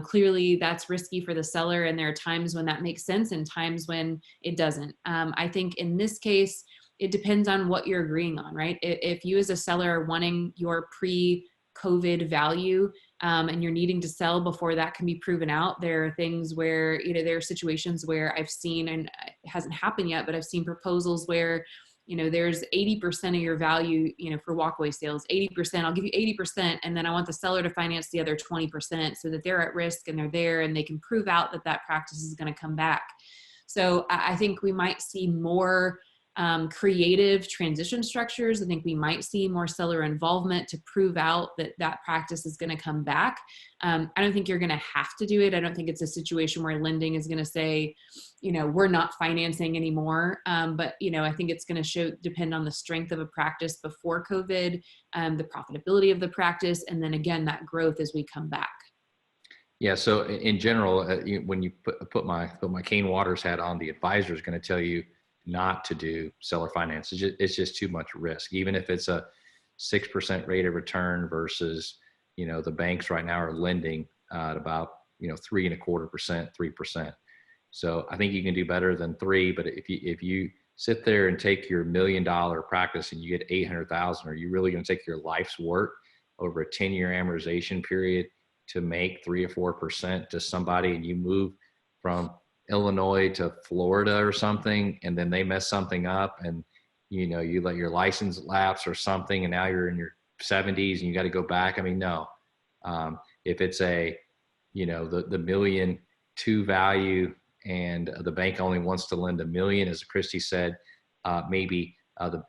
Clearly that's risky for the seller, and there are times when that makes sense and times when it doesn't. I think in this case, it depends on what you're agreeing on, right? If you as a seller are wanting your pre-COVID value and you're needing to sell before that can be proven out, there are things where, there are situations where I've seen, and it hasn't happened yet, but I've seen proposals where there's 80% of your value, for walkaway sales, 80%, I'll give you 80%. And then I want the seller to finance the other 20% so that they're at risk and they're there and they can prove out that that practice is going to come back. So I think we might see more creative transition structures. I think we might see more seller involvement to prove out that that practice is going to come back. I don't think you're going to have to do it. I don't think it's a situation where lending is going to say, we're not financing anymore. But, I think it's going to depend on the strength of a practice before COVID, the profitability of the practice, and then again, that growth as we come back. Yeah. So in general, when you put my Kane Waters hat on, the advisor is going to tell you not to do seller finance. It's just too much risk. Even if it's a 6% rate of return versus, the banks right now are lending at about, 3.25%, 3%. So I think you can do better than 3. But if you sit there and take your $1 million practice and you get 800,000, are you really going to take your life's work over a 10-year amortization period to make 3 or 4% to somebody, and you move from Illinois to Florida or something, and then they mess something up and, you let your license lapse or something, and now you're in your 70s and you got to go back? I mean, no. If it's the $1.2 million value and the bank only wants to lend $1 million, as Christy said, maybe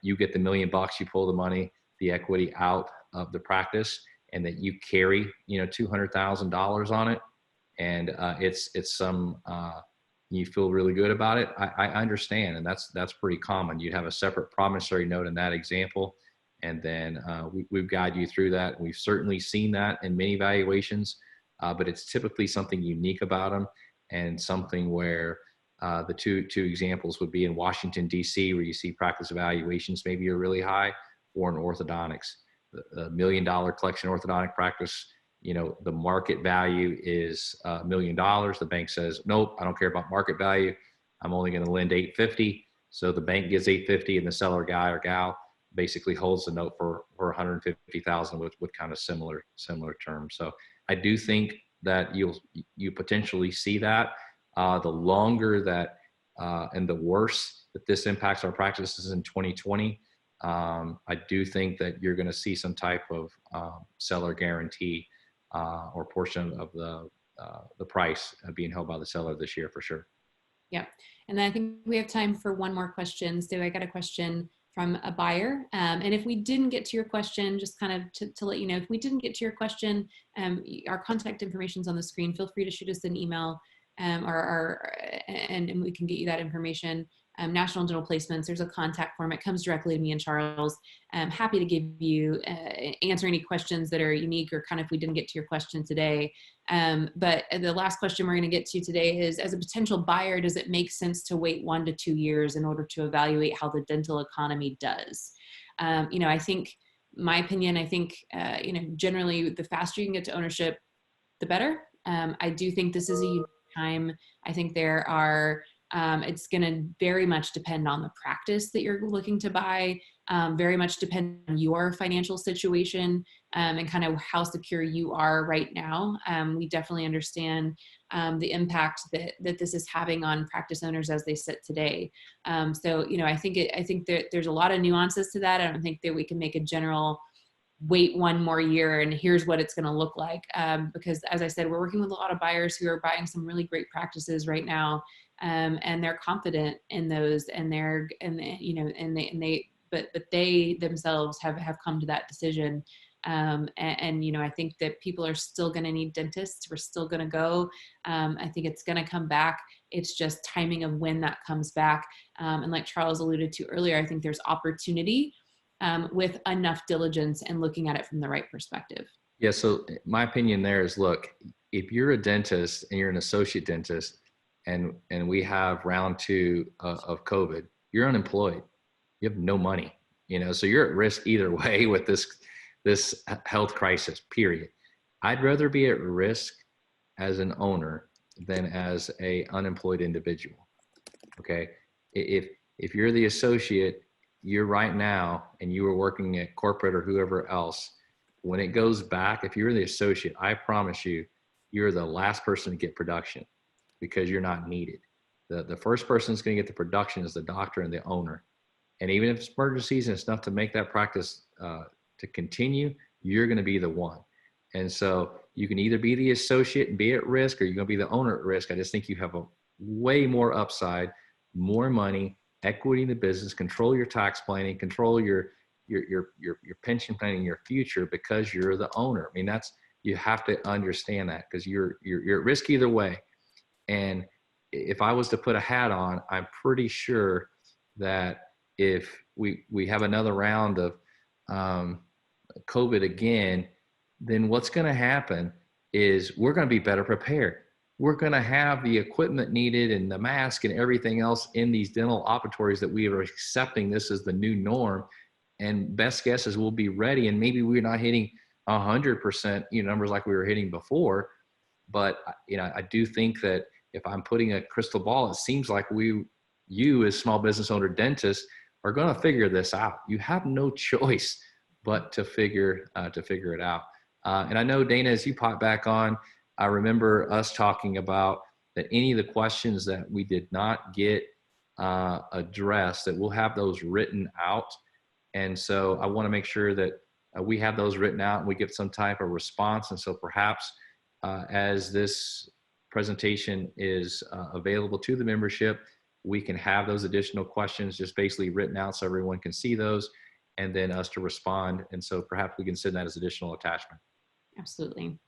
you get the $1 million, you pull the money, the equity out of the practice, and that you carry, $200,000 on it, and it's some you feel really good about it. I understand, and that's pretty common. You'd have a separate promissory note in that example, and then we guide you through that. We've certainly seen that in many valuations, but it's typically something unique about them, and something where the two examples would be in Washington, D.C., where you see practice evaluations maybe are really high, or in orthodontics. The $1 million collection orthodontic practice, the market value is $1 million. The bank says, nope, I don't care about market value. I'm only going to lend $850. So the bank gives $850, and the seller guy or gal basically holds the note for $150,000 with kind of similar terms. So I do think that you potentially see that. The longer that and the worse that this impacts our practices in 2020, I do think that you're going to see some type of seller guarantee or portion of the price being held by the seller this year for sure. Yeah, and then I think we have time for one more question. So I got a question from a buyer, and if we didn't get to your question, just kind of to let you know, if we didn't get to your question, our contact information is on the screen. Feel free to shoot us an email, and we can get you that information. National Dental Placements, there's a contact form. It comes directly to me and Charles. I'm happy to give you, answer any questions that are unique, or kind of if we didn't get to your question today. But the last question we're going to get to today is, as a potential buyer, does it make sense to wait 1 to 2 years in order to evaluate how the dental economy does? I think, my opinion, generally the faster you can get to ownership, the better. I do think this is a unique time. I think there are, it's going to very much depend on the practice that you're looking to buy, very much depend on your financial situation, and kind of how secure you are right now. We definitely understand the impact that this is having on practice owners as they sit today. I think there's a lot of nuances to that. I don't think that we can make a general wait 1 more year and here's what it's going to look like, because as I said, we're working with a lot of buyers who are buying some really great practices right now, and they're confident in those, but they themselves have come to that decision. I think that people are still going to need dentists. We're still going to go. I think it's going to come back. It's just timing of when that comes back. And like Charles alluded to earlier, I think there's opportunity with enough diligence and looking at it from the right perspective. Yeah. So my opinion there is, look, if you're a dentist and you're an associate dentist, and we have round 2 of COVID, you're unemployed. You have no money, so you're at risk either way with this health crisis, period. I'd rather be at risk as an owner than as a unemployed individual. Okay. If you're the associate, you're right now, and you were working at corporate or whoever else, when it goes back, if you're the associate, I promise you, you're the last person to get production, because you're not needed. The first person that's going to get the production is the doctor and the owner. And even if it's emergencies and it's enough to make that practice to continue, you're going to be the one. And so you can either be the associate and be at risk, or you're going to be the owner at risk. I just think you have a way more upside, more money, equity in the business, control your tax planning, control your pension planning, your future, because you're the owner. I mean, you have to understand that, because you're at risk either way. And if I was to put a hat on, I'm pretty sure that if we have another round of COVID again, then what's going to happen is we're going to be better prepared. We're going to have the equipment needed and the mask and everything else in these dental operatories that we are accepting this as the new norm. And best guess is we'll be ready. And maybe we're not hitting 100%, numbers like we were hitting before. But, I do think that if I'm putting a crystal ball, it seems like you as small business owner dentists are going to figure this out. You have no choice but to figure it out. And I know, Dana, as you pop back on, I remember us talking about that any of the questions that we did not get addressed, that we'll have those written out. And so I want to make sure that we have those written out and we get some type of response. And so perhaps as this presentation is available to the membership. We can have those additional questions just basically written out so everyone can see those, and then us to respond. And so perhaps we can send that as additional attachment. Absolutely.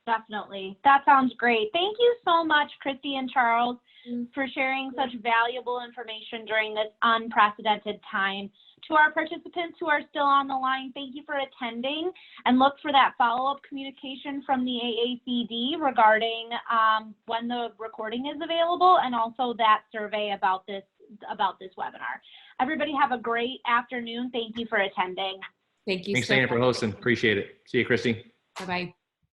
Definitely. That sounds great. Thank you so much, Christy and Charles, for sharing such valuable information during this unprecedented time. To our participants who are still on the line, thank you for attending, and look for that follow-up communication from the AACD regarding when the recording is available, and also that survey about this webinar. Everybody have a great afternoon. Thank you for attending. Thank you. Thanks, so Dana, for much. hosting. Appreciate it. See you, Christy. Bye-bye.